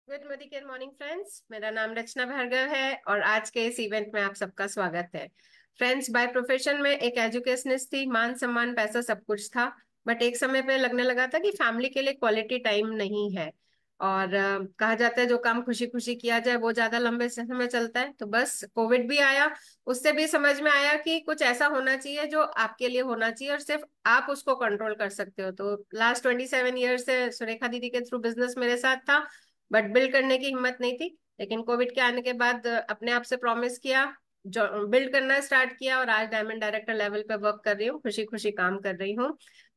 Good morning friends. मेरा नाम रचना भार्गव है और आज के इस इवेंट में आप सबका स्वागत है। फ्रेंड्स, बाय प्रोफेशन में एक एजुकेशनिस्ट थी। मान सम्मान पैसा सब कुछ था, बट एक समय पे लगने लगा था कि फैमिली के लिए क्वालिटी टाइम नहीं है। और कहा जाता है जो काम खुशी खुशी किया जाए वो ज्यादा लंबे समय चलता है। तो बस कोविड भी आया, उससे भी समझ में आया कि कुछ ऐसा होना चाहिए जो आपके लिए होना चाहिए और सिर्फ आप उसको कंट्रोल कर सकते हो। तो लास्ट 27 ईयर से सुरेखा दीदी के थ्रू बिजनेस मेरे साथ था, बट बिल्ड करने की हिम्मत नहीं थी। लेकिन कोविड के आने के बाद अपने आप से प्रॉमिस किया, जो बिल्ड करना स्टार्ट किया, और आज डायमंड डायरेक्टर लेवल पे वर्क कर रही हूँ, खुशी खुशी काम कर रही हूँ।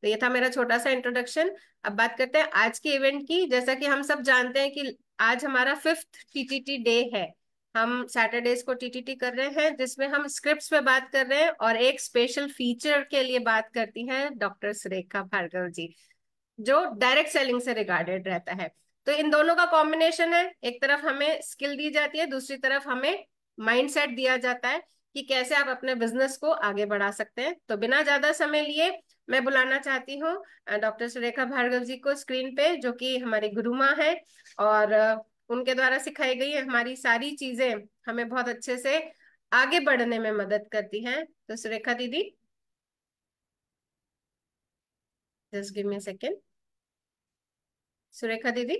तो ये था मेरा छोटा सा इंट्रोडक्शन। अब बात करते हैं आज के इवेंट की। जैसा कि हम सब जानते हैं कि आज हमारा 5th टीटीटी डे है। हम सैटरडेज को टीटीटी कर रहे हैं, जिसमें हम स्क्रिप्ट्स पे बात कर रहे हैं और एक स्पेशल फीचर के लिए बात करती हैं डॉक्टर सुरेखा भार्गव जी, जो डायरेक्ट सेलिंग से रिगार्डेड रहता है। तो इन दोनों का कॉम्बिनेशन है, एक तरफ हमें स्किल दी जाती है, दूसरी तरफ हमें माइंडसेट दिया जाता है कि कैसे आप अपने बिजनेस को आगे बढ़ा सकते हैं। तो बिना ज्यादा समय लिए मैं बुलाना चाहती हूँ डॉक्टर सुरेखा भार्गव जी को स्क्रीन पे, जो कि हमारी गुरुमा है। और उनके द्वारा सिखाई गई हमारी सारी चीजें हमें बहुत अच्छे से आगे बढ़ने में मदद करती हैं। तो सुरेखा दीदी, just give me second. Surekha दीदी,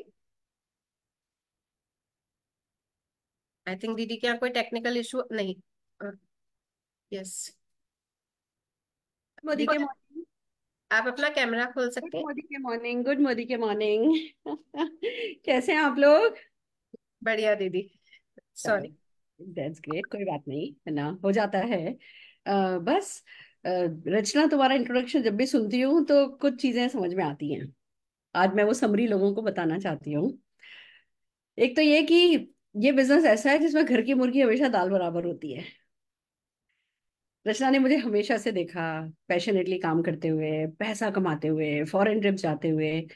आई थिंक दीदी के यहाँ कोई टेक्निकल इशू नहीं। यस मोदी के दीदी, मॉर्निंग। आप अपना कैमरा खोल गुड सकते हैं। मोदी के मॉर्निंग, गुड मोदी के मॉर्निंग। कैसे हैं आप लोग? बढ़िया दीदी। चलो, सॉरी। That's great. कोई बात नहीं, है ना, हो जाता है। बस रचना, तुम्हारा इंट्रोडक्शन जब भी सुनती हूँ तो कुछ चीजें समझ में आती हैं। आज मैं वो समरी लोगों को बताना चाहती हूँ। एक तो ये कि ये बिजनेस ऐसा है जिसमें घर की मुर्गी हमेशा दाल बराबर होती है। रचना ने मुझे हमेशा से देखा, पैशनेटली काम करते हुए, पैसा कमाते हुए, फॉरेन ट्रिप जाते हुए,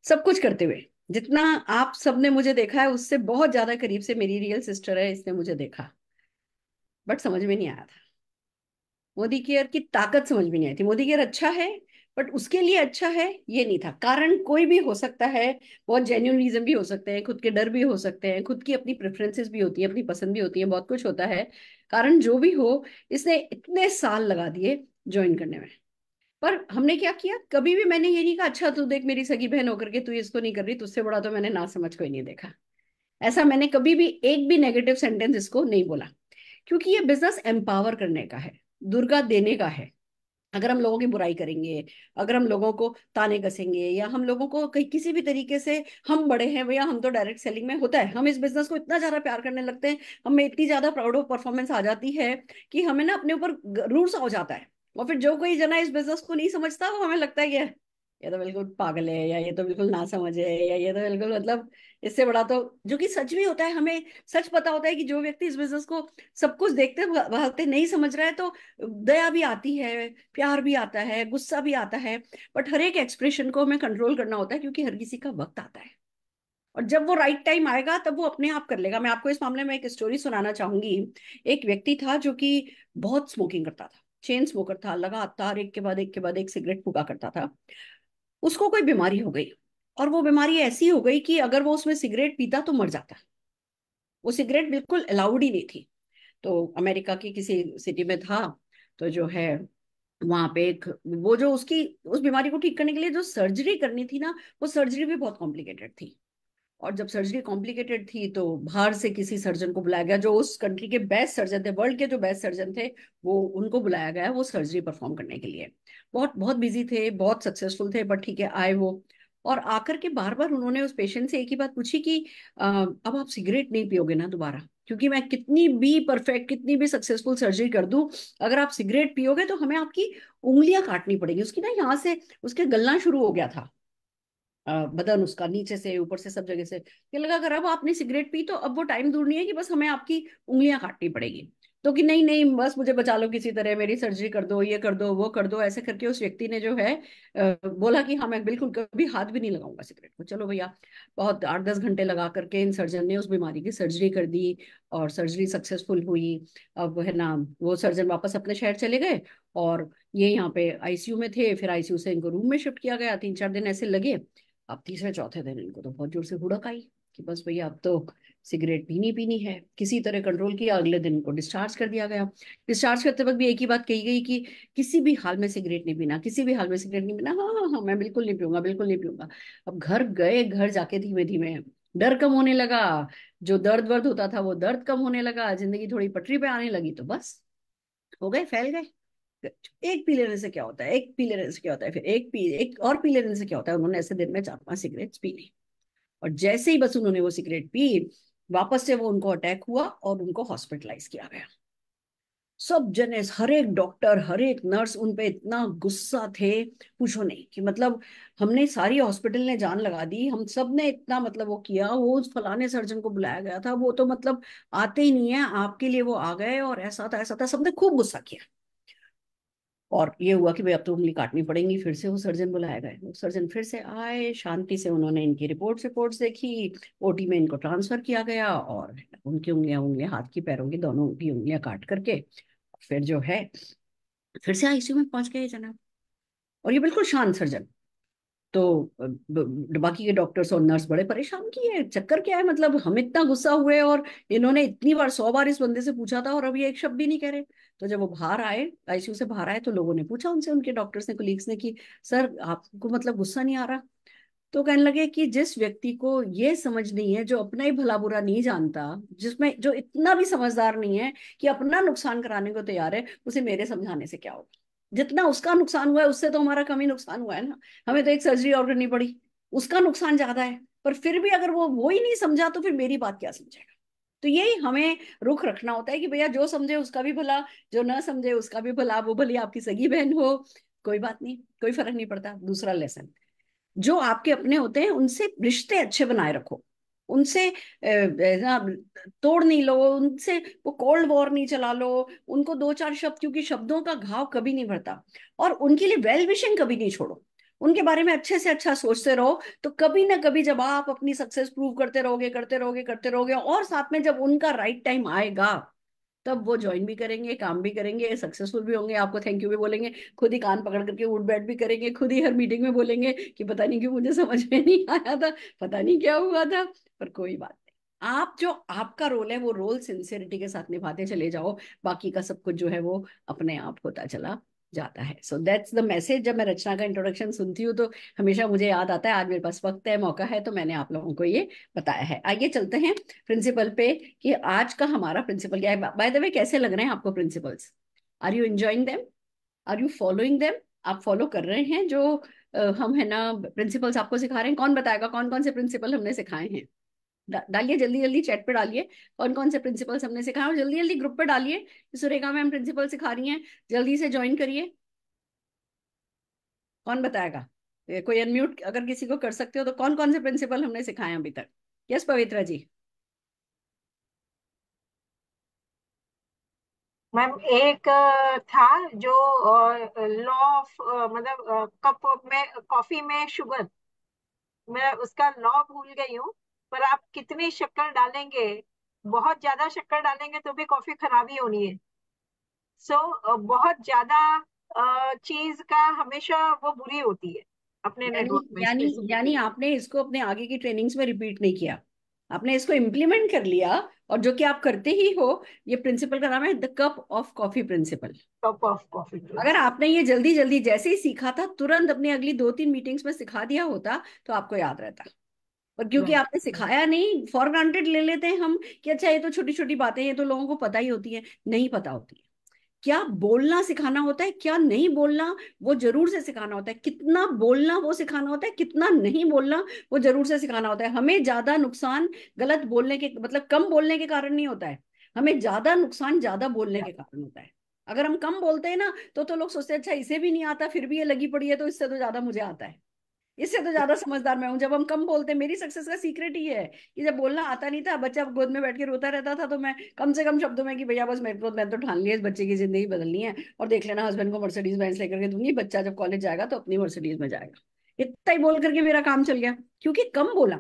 सब कुछ करते हुए। जितना आप सबने मुझे देखा है उससे बहुत ज्यादा करीब से मेरी रियल सिस्टर है, इसने मुझे देखा। बट समझ में नहीं आया था, मोदी केयर की ताकत समझ में नहीं आई थी। मोदी केयर अच्छा है, बट उसके लिए अच्छा है ये नहीं था। कारण कोई भी हो सकता है, बहुत जेन्युइन रीजन भी हो सकते हैं, खुद के डर भी हो सकते हैं, खुद की अपनी प्रेफरेंसेस भी होती है, अपनी पसंद भी होती है, बहुत कुछ होता है। कारण जो भी हो, इसने इतने साल लगा दिए ज्वाइन करने में। पर हमने क्या किया, कभी भी मैंने ये नहीं कहा अच्छा तू देख मेरी सगी बहन होकर के तू इसको नहीं कर रही, तुझसे बड़ा तो मैंने ना समझ कोई नहीं देखा। ऐसा मैंने कभी भी एक भी नेगेटिव सेंटेंस इसको नहीं बोला। क्योंकि ये बिजनेस एम्पावर करने का है, दुर्गा देने का है। अगर हम लोगों की बुराई करेंगे, अगर हम लोगों को ताने कसेंगे, या हम लोगों को कहीं किसी भी तरीके से, हम बड़े हैं भैया, हम तो डायरेक्ट सेलिंग में होता है, हम इस बिजनेस को इतना ज्यादा प्यार करने लगते हैं, हमें इतनी ज्यादा प्राउड ऑफ परफॉर्मेंस आ जाती है कि हमें ना अपने ऊपर रूर सा हो जाता है। और फिर जो कोई जना इस बिजनेस को नहीं समझता, वो हमें लगता है कि ये तो बिल्कुल पागल है, या ये तो बिल्कुल ना समझ है, या ये तो बिल्कुल मतलब इससे बड़ा तो, जो कि सच भी होता है। हमें सच पता होता है कि जो व्यक्ति इस बिजनेस को सब कुछ देखते भागते नहीं समझ रहा है, तो दया भी आती है, प्यार भी आता है, गुस्सा भी आता है। बट हर एक एक्सप्रेशन को हमें कंट्रोल करना होता है, क्योंकि हर किसी का वक्त आता है। और जब वो राइट टाइम आएगा तब वो अपने आप कर लेगा। मैं आपको इस मामले में एक स्टोरी सुनाना चाहूंगी। एक व्यक्ति था जो कि बहुत स्मोकिंग करता था, चेन स्मोकर था, लगातार एक के बाद एक के बाद एक सिगरेट फूका करता था। उसको कोई बीमारी हो गई, और वो बीमारी ऐसी हो गई कि अगर वो उसमें सिगरेट पीता तो मर जाता। वो सिगरेट बिल्कुल अलाउड ही नहीं थी। तो अमेरिका की किसी सिटी में था, तो जो है वहां पे एक, वो जो उसकी उस बीमारी को ठीक करने के लिए जो सर्जरी करनी थी ना, वो सर्जरी भी बहुत कॉम्प्लिकेटेड थी। और जब सर्जरी कॉम्प्लिकेटेड थी तो बाहर से किसी सर्जन को बुलाया गया, जो उस कंट्री के बेस्ट सर्जन थे, वर्ल्ड के जो बेस्ट सर्जन थे, वो उनको बुलाया गया वो सर्जरी परफॉर्म करने के लिए। बहुत बहुत बिजी थे, बहुत सक्सेसफुल थे, बट ठीक है, आए वो। और आकर के बार बार उन्होंने उस पेशेंट से एक ही बात पूछी कि अब आप सिगरेट नहीं पियोगे ना दोबारा? क्योंकि मैं कितनी भी परफेक्ट, कितनी भी सक्सेसफुल सर्जरी कर दूं, अगर आप सिगरेट पियोगे तो हमें आपकी उंगलियां काटनी पड़ेगी। उसकी ना यहाँ से उसके गलना शुरू हो गया था, बदन उसका नीचे से ऊपर से सब जगह से। ये लगा अगर अब आपने सिगरेट पी तो अब वो टाइम दूर नहीं है कि बस हमें आपकी उंगलियां काटनी पड़ेगी। तो कि नहीं नहीं, बस मुझे बचा लो किसी तरह, मेरी सर्जरी कर दो, ये कर दो, वो कर दो, ऐसे करके उस व्यक्ति ने जो है बोला कि हाँ मैं बिल्कुल कभी हाथ भी नहीं लगाऊंगा सिगरेट को। चलो भैया, बहुत 8-10 घंटे लगा करके इन सर्जन ने उस बीमारी की सर्जरी कर दी, और सर्जरी सक्सेसफुल हुई। अब है ना, वो सर्जन वापस अपने शहर चले गए, और ये यहाँ पे आईसीयू में थे। फिर आईसीयू से इनको रूम में शिफ्ट किया गया, 3-4 दिन ऐसे लगे। अब तीसरे चौथे दिन इनको तो बहुत जोर से हुड़क आई। कि बस भैया अब तो सिगरेट पीनी पीनी है। किसी तरह कंट्रोल किया, अगले दिन को डिस्चार्ज कर दिया गया। डिस्चार्ज करते वक्त भी एक ही बात कही गई कि किसी भी हाल में सिगरेट नहीं पीना, किसी भी हाल में सिगरेट नहीं पीना। हाँ हाँ हाँ, मैं बिल्कुल नहीं पीऊंगा, बिल्कुल नहीं पीऊंगा। अब घर गए, घर जाके धीमे धीमे डर कम होने लगा। जो दर्द वर्द होता था वो दर्द कम होने लगा, जिंदगी थोड़ी पटरी पे आने लगी, तो बस हो गए, फैल गए। एक पी लेने से क्या होता है, एक पी लेने से क्या होता है, फिर एक और पी लेने से क्या होता है। उन्होंने ऐसे दिन में 4-5 सिगरेट पी ली, और जैसे ही बस उन्होंने वो सिगरेट पी, वापस से वो उनको अटैक हुआ और उनको हॉस्पिटलाइज किया गया। सब जने, हर एक डॉक्टर, हर एक नर्स उन पे इतना गुस्सा थे, पूछो नहीं। कि मतलब हमने सारी हॉस्पिटल ने जान लगा दी, हम सब ने इतना मतलब वो किया, वो उस फलाने सर्जन को बुलाया गया था, वो तो मतलब आते ही नहीं है, आपके लिए वो आ गए, और ऐसा था ऐसा था, सबने खूब गुस्सा किया। और ये हुआ कि भाई अब तो उंगली काटनी पड़ेगी, फिर से वो सर्जन बुलाया गए। वो सर्जन फिर से आए, शांति से उन्होंने इनकी रिपोर्ट्स देखी, ओटी में इनको ट्रांसफर किया गया, और उनकी उंगलियां उंगलियां हाथ की पैरों की दोनों की उंगलियां काट करके फिर जो है फिर से आईसीयू में पहुंच गए जनाब। और ये बिल्कुल शांत सर्जन। तो बाकी के डॉक्टर्स और नर्स बड़े परेशान किए, चक्कर क्या है, मतलब हम इतना गुस्सा हुए, और इन्होंने इतनी बार 100 बार इस बंदे से पूछा था, और अब ये एक शब्द भी नहीं कह रहे। तो जब वो बाहर आए, आईसीयू से बाहर आए, तो लोगों ने पूछा उनसे, उनके डॉक्टर्स ने, कोलीग्स ने, कि सर आपको मतलब गुस्सा नहीं आ रहा। तो कहने लगे कि जिस व्यक्ति को ये समझ नहीं है, जो अपना ही भला बुरा नहीं जानता, जिसमें जो इतना भी समझदार नहीं है कि अपना नुकसान कराने को तैयार है, उसे मेरे समझाने से क्या होगा। जितना उसका नुकसान हुआ है, उससे तो हमारा कम ही नुकसान हुआ है ना। हमें तो एक सर्जरी और करनी पड़ी, उसका नुकसान ज्यादा है। पर फिर भी अगर वो ही नहीं समझा, तो फिर मेरी बात क्या समझेगा। तो यही हमें रुख रखना होता है कि भैया जो समझे उसका भी भला, जो ना समझे उसका भी भला। वो भली आपकी सगी बहन हो, कोई बात नहीं, कोई फर्क नहीं पड़ता। दूसरा लेसन, जो आपके अपने होते हैं उनसे रिश्ते अच्छे बनाए रखो। उनसे ना तोड़ नहीं लो, उनसे वो कोल्ड वॉर नहीं चला लो। उनको दो चार शब्द, क्योंकि शब्दों का घाव कभी नहीं भरता। और उनके लिए वेल विशिंग कभी नहीं छोड़ो। उनके बारे में अच्छे से अच्छा सोचते रहो, तो कभी ना कभी जब आप अपनी सक्सेस प्रूव करते रहोगे, करते रहोगे, करते रहोगे, और साथ में जब उनका राइट टाइम आएगा, तब वो ज्वाइन भी करेंगे, काम भी करेंगे, सक्सेसफुल भी होंगे, आपको थैंक यू भी बोलेंगे, खुद ही कान पकड़ करके उठ बैठ भी करेंगे, खुद ही हर मीटिंग में बोलेंगे कि पता नहीं क्यों मुझे समझ में नहीं आया था, पता नहीं क्या हुआ था। पर कोई बात नहीं, आप जो आपका रोल है वो रोल सिंसियरिटी के साथ निभाते चले जाओ। बाकी का सब कुछ जो है वो अपने आप होता चला जाता है। So that's the message. जब मैं रचना का इंट्रोडक्शन सुनती हूँ, तो हमेशा मुझे याद आता है, आज मेरे पास वक्त है, मौका है, तो मैंने आप लोगों को ये बताया है। आइए चलते हैं प्रिंसिपल पे, कि आज का हमारा प्रिंसिपल क्या है। बाय द वे, कैसे लग रहे हैं आपको principles? Are you enjoying them? Are you following them? आप फॉलो कर रहे हैं जो हम है ना प्रिंसिपल्स आपको सिखा रहे हैं? कौन बताएगा कौन कौन से प्रिंसिपल हमने सिखाए हैं? डालिए जल्दी जल्दी, चैट पे डालिए कौन कौन से प्रिंसिपल्स हमने सिखाए, और जल्दी जल्दी ग्रुप पे डालिए कि सुरेखा मैम प्रिंसिपल सिखा रही हैं, जल्दी से ज्वाइन करिए। कौन बताएगा? कोई अनम्यूट अगर किसी को कर सकते हो, तो कौन कौन से प्रिंसिपल हमने सिखाए हैं अभी तक? यस पवित्रा जी। मैम एक था जो लॉ ऑफ मतलब कप में कॉफी में शुगर, मैं उसका लॉ भूल गई हूँ। पर आप कितनी शक्कर डालेंगे, बहुत ज्यादा शक्कर डालेंगे तो भी कॉफी खराब ही होनी है। बहुत ज्यादा चीज का हमेशा वो बुरी होती है, अपने यानी नेटवर्क में यानी यानी स्पेसिफिकली। आपने इसको अपने आगे की ट्रेनिंग्स में रिपीट नहीं किया, आपने इसको इम्प्लीमेंट कर लिया। और जो कि आप करते ही हो, ये प्रिंसिपल का नाम है the cup of coffee principle. Cup of coffee अगर प्रिंसिपल। आपने ये जल्दी जल्दी जैसे ही सीखा था, तुरंत अपनी अगली 2-3 मीटिंग्स में सिखा दिया होता, तो आपको याद रहता। और क्योंकि राइट। आपने सिखाया नहीं, फॉर ग्रांटेड ले लेते हैं हम कि अच्छा ये तो छोटी छोटी बातें, ये तो लोगों को पता ही होती है। नहीं पता होती है। क्या बोलना सिखाना होता है, क्या नहीं बोलना वो जरूर से सिखाना होता है। कितना बोलना वो सिखाना होता है, कितना नहीं बोलना वो जरूर से सिखाना होता है। हमें ज्यादा नुकसान गलत बोलने के, मतलब कम बोलने के कारण नहीं होता है। हमें ज्यादा नुकसान ज्यादा बोलने के कारण होता है। अगर हम कम बोलते हैं ना, तो लोग सोचते हैं अच्छा इसे भी नहीं आता, फिर भी ये लगी पड़ी है, तो इससे तो ज्यादा मुझे आता है, इससे तो ज्यादा समझदार मैं हूं। जब हम कम बोलते हैं, मेरी सक्सेस का सीक्रेट ही है कि जब बोलना आता नहीं था, बच्चा गोद में बैठ के रोता रहता था, तो मैं कम से कम शब्दों में कि भैया बस मेरे को, मैं तो ठान लिया इस बच्चे की जिंदगी बदलनी है, और देख लेना हस्बैंड को मर्सिडीज बेंज लेकर के दूंगी, बच्चा जब कॉलेज जाएगा तो अपनी मर्सिडीज में जाएगा। इतना ही बोल करके मेरा काम चल गया, क्योंकि कम बोला।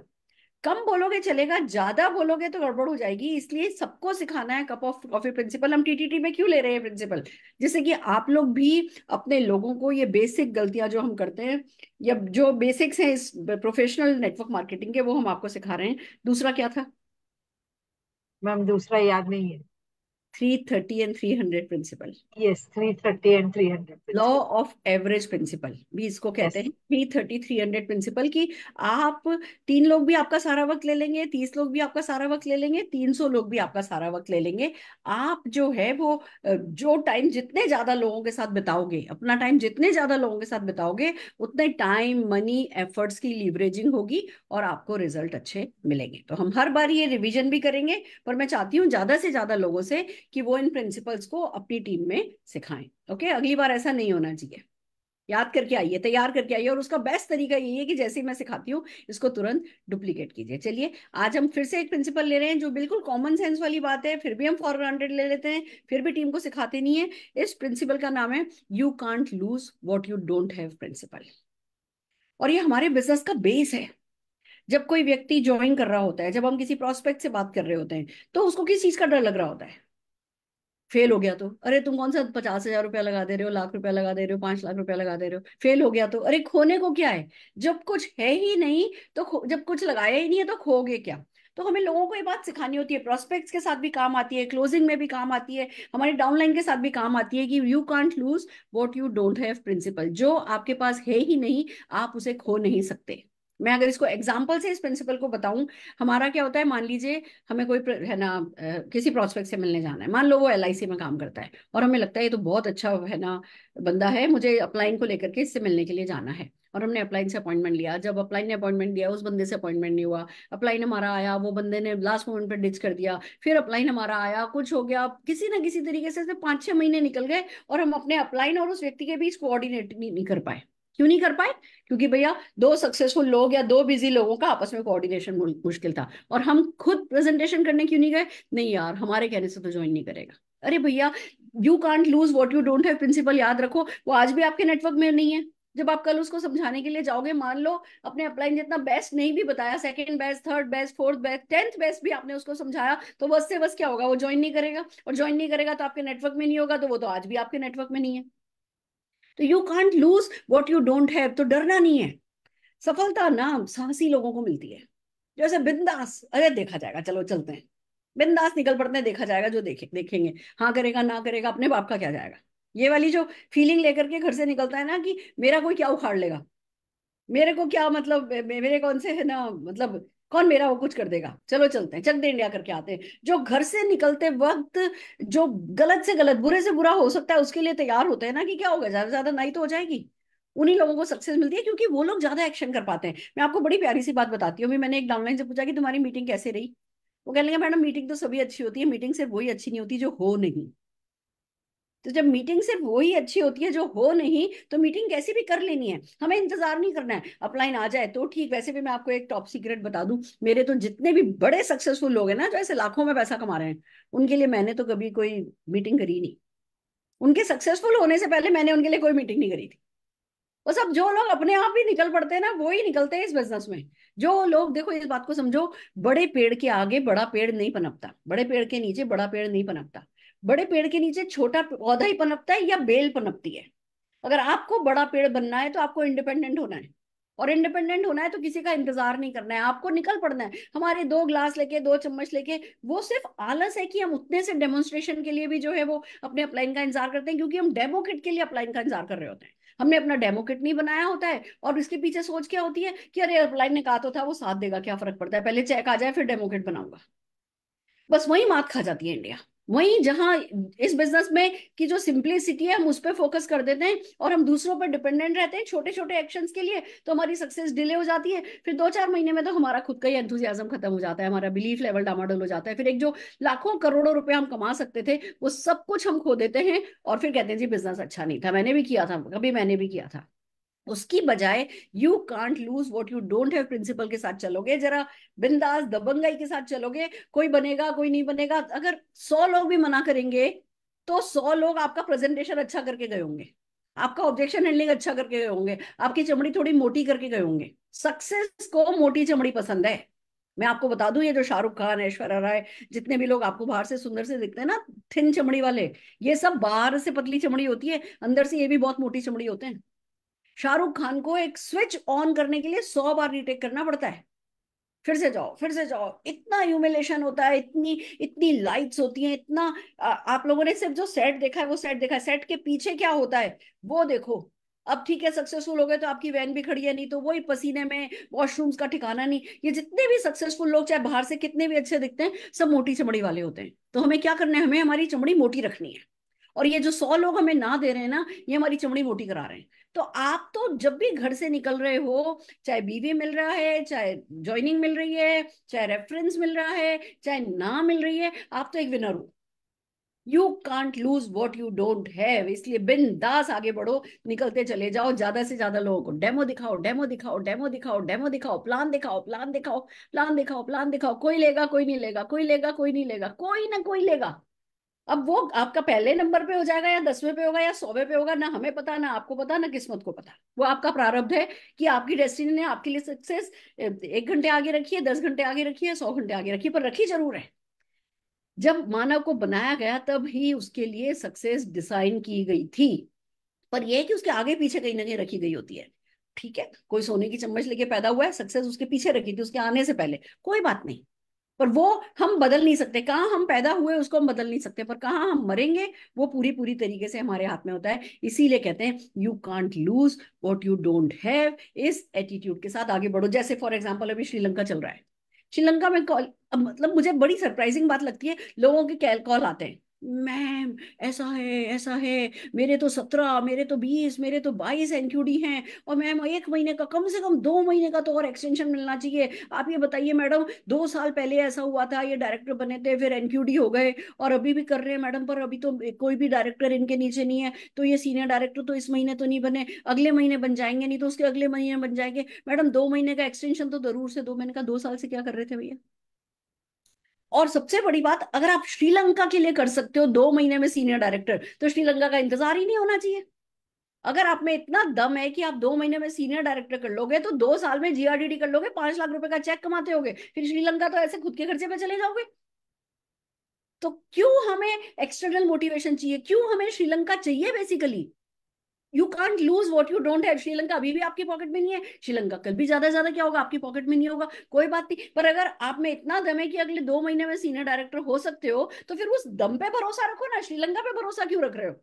कम बोलोगे चलेगा, ज्यादा बोलोगे तो गड़बड़ हो जाएगी। इसलिए सबको सिखाना है कप ऑफ कॉफी प्रिंसिपल। हम टीटीटी में क्यों ले रहे हैं प्रिंसिपल? जिससे कि आप लोग भी अपने लोगों को ये बेसिक गलतियां जो हम करते हैं, या जो बेसिक्स हैं इस प्रोफेशनल नेटवर्क मार्केटिंग के, वो हम आपको सिखा रहे हैं। दूसरा क्या था? मैम दूसरा याद नहीं है। 330 and 300 principle. Yes, 330 and 300 law principle. Of average principle भी इसको कहते यस। हैं। 330 300 प्रिंसिपल की आप 3 लोग भी आपका सारा वक्त ले लेंगे, 30 लोग भी आपका सारा वक्त ले लेंगे, 300 लोग भी आपका सारा वक्त ले लेंगे। आप जो है वो जो टाइम जितने ज्यादा लोगों के साथ बिताओगे, अपना टाइम जितने ज्यादा लोगों के साथ बिताओगे, उतने टाइम मनी एफर्ट्स की लीवरेजिंग होगी और आपको रिजल्ट अच्छे मिलेंगे। तो हम हर बार ये रिवीजन भी करेंगे, पर मैं चाहती हूँ ज्यादा से ज्यादा लोगों से कि वो इन प्रिंसिपल्स को अपनी टीम में सिखाएं। ओके, अगली बार ऐसा नहीं होना चाहिए। याद करके आइए, तैयार करके आइए, और उसका बेस्ट तरीका यही है कि जैसे ही मैं सिखाती हूँ इसको तुरंत डुप्लीकेट कीजिए। चलिए, आज हम फिर से एक प्रिंसिपल ले रहे हैं जो बिल्कुल कॉमन सेंस वाली बात है, फिर भी हम फॉर ग्रांटेड ले लेते हैं, फिर भी टीम को सिखाते नहीं है। इस प्रिंसिपल का नाम है you can't lose what you don't have principle. और ये हमारे बिजनेस का बेस है। जब कोई व्यक्ति ज्वाइन कर रहा होता है, जब हम किसी प्रोस्पेक्ट से बात कर रहे होते हैं, तो उसको किस चीज का डर लग रहा होता है? फेल हो गया तो अरे तुम कौन सा 50,000 रुपया लगा दे रहे हो, लाख रुपया लगा दे रहे हो, 5 लाख रुपया लगा दे रहे हो। फेल हो गया तो अरे खोने को क्या है? जब कुछ है ही नहीं तो जब कुछ लगाया ही नहीं है तो खोगे क्या? तो हमें लोगों को ये बात सिखानी होती है। प्रोस्पेक्ट्स के साथ भी काम आती है, क्लोजिंग में भी काम आती है, हमारी डाउनलाइन के साथ भी काम आती है कि you can't lose what you don't have principle. जो आपके पास है ही नहीं, आप उसे खो नहीं सकते। मैं अगर इसको एग्जाम्पल से इस प्रिंसिपल को बताऊं, हमारा क्या होता है, मान लीजिए हमें कोई है ना किसी प्रोस्पेक्ट से मिलने जाना है। मान लो वो एलआईसी में काम करता है और हमें लगता है ये तो बहुत अच्छा है ना बंदा है, मुझे अपलाइन को लेकर के इससे मिलने के लिए जाना है। और हमने अपलाइन से अपॉइंटमेंट लिया। जब अपलाइन ने अपॉइंटमेंट दिया, उस बंदे से अपॉइंटमेंट नहीं हुआ। अपलाइन हमारा आया, वो बंदे ने लास्ट मोमेंट पर डिच कर दिया। फिर अपलाइन हमारा आया, कुछ हो गया, किसी ना किसी तरीके से 5-6 महीने निकल गए और हम अपने अपलाइन और उस व्यक्ति के बीच कोऑर्डिनेट नहीं कर पाए। क्यों नहीं कर पाए? क्योंकि भैया दो सक्सेसफुल लोग या दो बिजी लोगों का आपस में कोऑर्डिनेशन मुश्किल था। और हम खुद प्रेजेंटेशन करने क्यों नहीं गए? नहीं यार, हमारे कहने से तो ज्वाइन नहीं करेगा। अरे भैया, you can't lose what you don't have principle याद रखो, वो आज भी आपके नेटवर्क में नहीं है। जब आप कल उसको समझाने के लिए जाओगे, मान लो अपने अपलाइन जितना बेस्ट नहीं भी बताया, second best, third best, fourth best, 10th best भी आपने उसको समझाया, तो बस से बस क्या होगा? वो ज्वाइन नहीं करेगा। और ज्वाइन नहीं करेगा तो आपके नेटवर्क में नहीं होगा, तो वो तो आज भी आपके नेटवर्क में नहीं है। तो you can't lose what you don't have, तो डरना नहीं है। सफलता ना साहसी लोगों को मिलती है। जैसे बिंदास, अरे देखा जाएगा, चलो चलते हैं, बिंदास निकल पड़ते हैं, देखा जाएगा, जो देखेंगे। हाँ करेगा ना करेगा, अपने बाप का क्या जाएगा? ये वाली जो फीलिंग लेकर के घर से निकलता है ना कि मेरा कोई क्या उखाड़ लेगा, मेरे को क्या मतलब, मेरे कौन से है ना मतलब, कौन मेरा वो कुछ कर देगा, चलो चलते हैं, चक दे इंडिया करके आते हैं। जो घर से निकलते वक्त जो गलत से गलत, बुरे से बुरा हो सकता है उसके लिए तैयार होते हैं ना, कि क्या होगा, ज्यादा से ज्यादा नहीं तो हो जाएगी, उन्हीं लोगों को सक्सेस मिलती है, क्योंकि वो लोग ज्यादा एक्शन कर पाते हैं। मैं आपको बड़ी प्यारी सी बात बताती हूँ। अभी मैंने एक डाउनलाइन से पूछा कि तुम्हारी मीटिंग कैसे रही। वो कहने लगे मैडम मीटिंग तो सभी अच्छी होती है, मीटिंग सिर्फ वही अच्छी नहीं होती जो हो नहीं। तो जब मीटिंग सिर्फ वही अच्छी होती है जो हो नहीं, तो मीटिंग कैसी भी कर लेनी है, हमें इंतजार नहीं करना है। अपलाइन आ जाए तो ठीक। वैसे भी मैं आपको एक टॉप सीक्रेट बता दूं, मेरे तो जितने भी बड़े सक्सेसफुल लोग हैं ना, जो ऐसे लाखों में पैसा कमा रहे हैं, उनके लिए मैंने तो कभी कोई मीटिंग करी नहीं। उनके सक्सेसफुल होने से पहले मैंने उनके लिए कोई मीटिंग नहीं करी थी। वो सब जो लोग अपने आप ही निकल पड़ते हैं ना, वो ही निकलते हैं इस बिजनेस में। जो लोग, देखो इस बात को समझो, बड़े पेड़ के आगे बड़ा पेड़ नहीं पनपता, बड़े पेड़ के नीचे बड़ा पेड़ नहीं पनपता, बड़े पेड़ के नीचे छोटा पौधा ही पनपता है या बेल पनपती है। अगर आपको बड़ा पेड़ बनना है तो आपको इंडिपेंडेंट होना है। और इंडिपेंडेंट होना है तो किसी का इंतजार नहीं करना है, आपको निकल पड़ना है। हमारे 2 ग्लास लेके, 2 चम्मच लेके, वो सिर्फ आलस है कि हम उतने से डेमोन्स्ट्रेशन के लिए भी जो है वो अपने अपलाइन का इंतजार करते हैं, क्योंकि हम डेमो किट के लिए अपलाइन का इंतजार कर रहे होते हैं। हमने अपना डेमो किट नहीं बनाया होता है, और इसके पीछे सोच क्या होती है कि अरे अपलाइन ने कहा तो था, वो साथ देगा, क्या फर्क पड़ता है, पहले चेक आ जाए फिर डेमो किट बनाऊंगा। बस वही मात खा जाती है इंडिया। वही जहां इस बिजनेस में की जो सिंप्लिसिटी है, हम उस पर फोकस कर देते हैं और हम दूसरों पर डिपेंडेंट रहते हैं छोटे छोटे एक्शंस के लिए, तो हमारी सक्सेस डिले हो जाती है। फिर 2-4 महीने में तो हमारा खुद का ही एंथुजियाज्म खत्म हो जाता है, हमारा बिलीफ लेवल डामाडोल हो जाता है। फिर एक जो लाखों करोड़ों रुपए हम कमा सकते थे, वो सब कुछ हम खो देते हैं। और फिर कहते हैं जी बिजनेस अच्छा नहीं था, मैंने भी किया था, कभी मैंने भी किया था। उसकी बजाय you can't lose what you don't have principle के साथ चलोगे, जरा बिंदास दबंगाई के साथ चलोगे, कोई बनेगा कोई नहीं बनेगा। अगर 100 लोग भी मना करेंगे, तो 100 लोग आपका प्रेजेंटेशन अच्छा करके गए होंगे, आपका ऑब्जेक्शन हैंडलिंग अच्छा करके गए होंगे, आपकी चमड़ी थोड़ी मोटी करके गए होंगे। सक्सेस को मोटी चमड़ी पसंद है। मैं आपको बता दूं, ये जो शाहरुख खान, ऐश्वर्या राय, जितने भी लोग आपको बाहर से सुंदर से दिखते हैं ना, थिन चमड़ी वाले, ये सब बाहर से पतली चमड़ी होती है, अंदर से ये भी बहुत मोटी चमड़ी होते हैं। शाहरुख खान को एक स्विच ऑन करने के लिए 100 बार रीटेक करना पड़ता है। फिर से जाओ, फिर से जाओ, इतना ह्यूमिलेशन होता है, इतनी इतनी लाइट्स होती हैं, इतना आप लोगों ने सिर्फ जो सेट देखा है वो सेट देखा है, सेट के पीछे क्या होता है वो देखो। अब ठीक है, सक्सेसफुल हो गए तो आपकी वैन भी खड़ी है, नहीं तो वही पसीने में, वॉशरूम्स का ठिकाना नहीं। ये जितने भी सक्सेसफुल लोग चाहे बाहर से कितने भी अच्छे दिखते हैं, सब मोटी चमड़ी वाले होते हैं। तो हमें क्या करना है, हमें हमारी चमड़ी मोटी रखनी है। और ये जो 100 लोग हमें ना दे रहे हैं ना, ये हमारी चमड़ी मोटी करा रहे हैं। तो आप तो जब भी घर से निकल रहे हो, चाहे बीवी मिल रहा है, चाहे ज्वाइनिंग मिल रही है, चाहे रेफरेंस मिल रहा है, चाहे ना मिल रही है, आप तो एक विनर हो। You can't loose what you don't have. इसलिए बिंदास आगे बढ़ो, निकलते चले जाओ, ज्यादा से ज्यादा लोगों को डेमो दिखाओ, डेमो दिखाओ, डेमो दिखाओ, डेमो दिखाओ, प्लान दिखाओ, प्लान दिखाओ, प्लान दिखाओ, प्लान दिखाओ। कोई लेगा, कोई नहीं लेगा, कोई लेगा, कोई नहीं लेगा, कोई ना कोई लेगा। अब वो आपका पहले नंबर पे हो जाएगा या 10वें पे होगा या 100वें पे होगा, ना हमें पता, ना आपको पता, ना किस्मत को पता। वो आपका प्रारब्ध है कि आपकी डेस्टिनी ने आपके लिए सक्सेस 1 घंटे आगे रखी है, 10 घंटे आगे रखी है, 100 घंटे आगे रखी है, पर रखी जरूर है। जब मानव को बनाया गया तब ही उसके लिए सक्सेस डिजाइन की गई थी। पर यह है कि उसके आगे पीछे कहीं ना कहीं रखी गई होती है। ठीक है, कोई सोने की चम्मच लेके पैदा हुआ है, सक्सेस उसके पीछे रखी थी, उसके आने से पहले, कोई बात नहीं। पर वो हम बदल नहीं सकते। कहाँ हम पैदा हुए उसको हम बदल नहीं सकते, पर कहाँ हम मरेंगे वो पूरी पूरी तरीके से हमारे हाथ में होता है। इसीलिए कहते हैं you can't lose what you don't have. इस एटीट्यूड के साथ आगे बढ़ो। जैसे फॉर एग्जांपल अभी श्रीलंका चल रहा है। श्रीलंका में कॉल, अब मतलब मुझे बड़ी सरप्राइजिंग बात लगती है, लोगों के कॉल आते हैं, मैम ऐसा है, ऐसा है, मेरे तो 17, मेरे तो 20, मेरे तो 22 एनक्यूडी हैं, और मैम 1 महीने का, कम से कम 2 महीने का तो और एक्सटेंशन मिलना चाहिए। आप ये बताइए मैडम, 2 साल पहले ऐसा हुआ था, ये डायरेक्टर बने थे, फिर एनक्यूडी हो गए, और अभी भी कर रहे हैं मैडम, पर अभी तो कोई भी डायरेक्टर इनके नीचे नहीं है, तो ये सीनियर डायरेक्टर तो इस महीने तो नहीं बने, अगले महीने बन जाएंगे, नहीं तो उसके अगले महीने बन जाएंगे। मैडम 2 महीने का एक्सटेंशन तो जरूर से 2 महीने का, 2 साल से क्या कर रहे थे भैया? और सबसे बड़ी बात, अगर आप श्रीलंका के लिए कर सकते हो 2 महीने में सीनियर डायरेक्टर, तो श्रीलंका का इंतजार ही नहीं होना चाहिए। अगर आप में इतना दम है कि आप 2 महीने में सीनियर डायरेक्टर कर लोगे, तो 2 साल में जीआरडीडी कर लोगे, 5 लाख रुपए का चेक कमाते होगे, फिर श्रीलंका तो ऐसे खुद के खर्चे पे चले जाओगे। तो क्यों हमें एक्सटर्नल मोटिवेशन चाहिए, क्यों हमें श्रीलंका चाहिए? Basically you can't lose what you don't have. Sri Lanka अभी भी आपकी पॉकेट में नहीं है, श्रीलंका कल भी ज्यादा ज्यादा क्या होगा, आपकी पॉकेट में नहीं होगा, कोई बात नहीं। पर अगर आप में इतना दम है कि अगले 2 महीने में सीनियर डायरेक्टर हो सकते हो, तो फिर उस दम पे भरोसा रखो ना, श्रीलंका पे भरोसा क्यों रख रहे हो?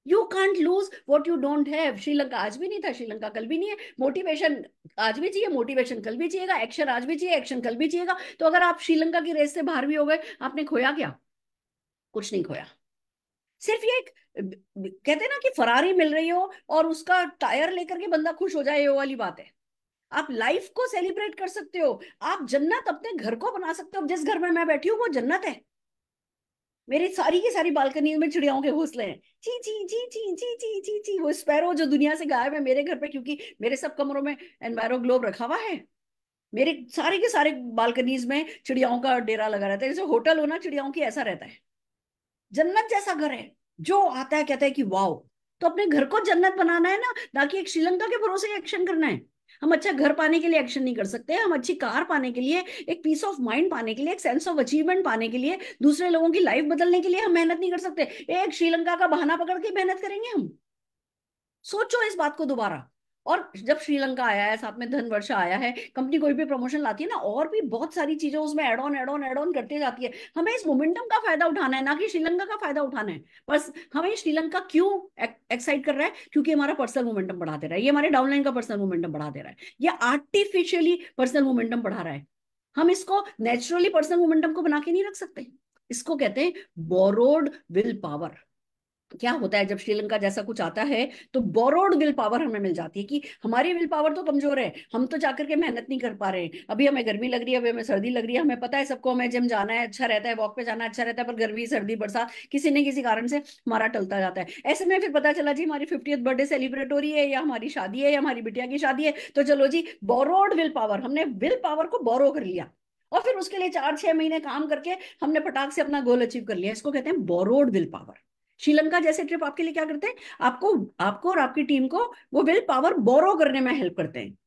You can't lose what you don't have. Sri Lanka आज भी नहीं था, श्रीलंका कल भी नहीं है। मोटिवेशन आज भी चाहिए, मोटिवेशन कल भी चाहिएगा, एक्शन आज भी चाहिए, एक्शन कल भी चाहिएगा। तो अगर आप श्रीलंका की रेस से बाहर भी हो गए, आपने खोया क्या? कुछ नहीं खोया। सिर्फ ये एक, कहते हैं ना कि फरारी मिल रही हो और उसका टायर लेकर के बंदा खुश हो जाए, ये वाली बात है। आप लाइफ को सेलिब्रेट कर सकते हो, आप जन्नत अपने घर को बना सकते हो। जिस घर में मैं बैठी हूँ वो जन्नत है। मेरी सारी की सारी बालकनी में चिड़ियाओं के घोंसले हैं, ची ची ची ची ची ची ची ची। वो स्पैरो जो दुनिया से गायब है मेरे घर पे, क्योंकि मेरे सब कमरों में एनवायरो ग्लोब रखा हुआ है। मेरे सारे के सारे बालकनीज में चिड़ियाओं का डेरा लगा रहता है, जैसे होटल हो ना चिड़ियाओं की, ऐसा रहता है। जन्नत जैसा घर है, जो आता है कहता है कि वाओ। तो अपने घर को जन्नत बनाना है ना कि एक श्रीलंका के भरोसे एक्शन करना है। हम अच्छा घर पाने के लिए एक्शन नहीं कर सकते, हम अच्छी कार पाने के लिए, एक पीस ऑफ माइंड पाने के लिए, एक सेंस ऑफ अचीवमेंट पाने के लिए, दूसरे लोगों की लाइफ बदलने के लिए हम मेहनत नहीं कर सकते। एक श्रीलंका का बहाना पकड़ के मेहनत करेंगे हम? सोचो इस बात को दोबारा। और जब श्रीलंका आया है, साथ में धन वर्षा आया है, कंपनी कोई भी प्रमोशन लाती है ना, और भी बहुत सारी चीजें उसमें add on add on add on करती जाती है। हमें इस मोमेंटम का फायदा उठाना है, ना कि श्रीलंका का फायदा उठाना है। बस हमें श्रीलंका क्यों एक्साइट कर रहा है? क्योंकि हमारा पर्सनल मोमेंटम बढ़ा दे रहा है, ये हमारे डाउनलाइन का पर्सनल मोमेंटम बढ़ा दे रहा है, ये आर्टिफिशियली पर्सनल मोमेंटम बढ़ा रहा है। हम इसको नेचुरली पर्सनल मोमेंटम को बना के नहीं रख सकते। इसको कहते हैं बोरोड विल पावर। क्या होता है जब श्रीलंका जैसा कुछ आता है, तो बोरोड विल पावर हमें मिल जाती है कि हमारी विल पावर तो कमजोर है, हम तो जाकर के मेहनत नहीं कर पा रहे हैं। अभी हमें गर्मी लग रही है, अभी हमें सर्दी लग रही है, हमें पता है सबको, हमें जिम जाना है, अच्छा रहता है, वॉक पे जाना अच्छा रहता है, पर गर्मी सर्दी बरसात किसी न किसी कारण से हमारा टलता जाता है। ऐसे में फिर पता चला जी हमारी 50th बर्थडे सेलिब्रेट हो रही है, या हमारी शादी है, या हमारी बिटिया की शादी है, तो चलो जी बोरोड विल पावर, हमने विल पावर को बोरो कर लिया, और फिर उसके लिए 4-6 महीने काम करके हमने फटाक से अपना गोल अचीव कर लिया। इसको कहते हैं बोरोड विल पावर। श्रीलंका जैसे ट्रिप आपके लिए क्या करते हैं? आपको आपको और आपकी टीम को वो विल पावर बोरो करने में हेल्प करते हैं।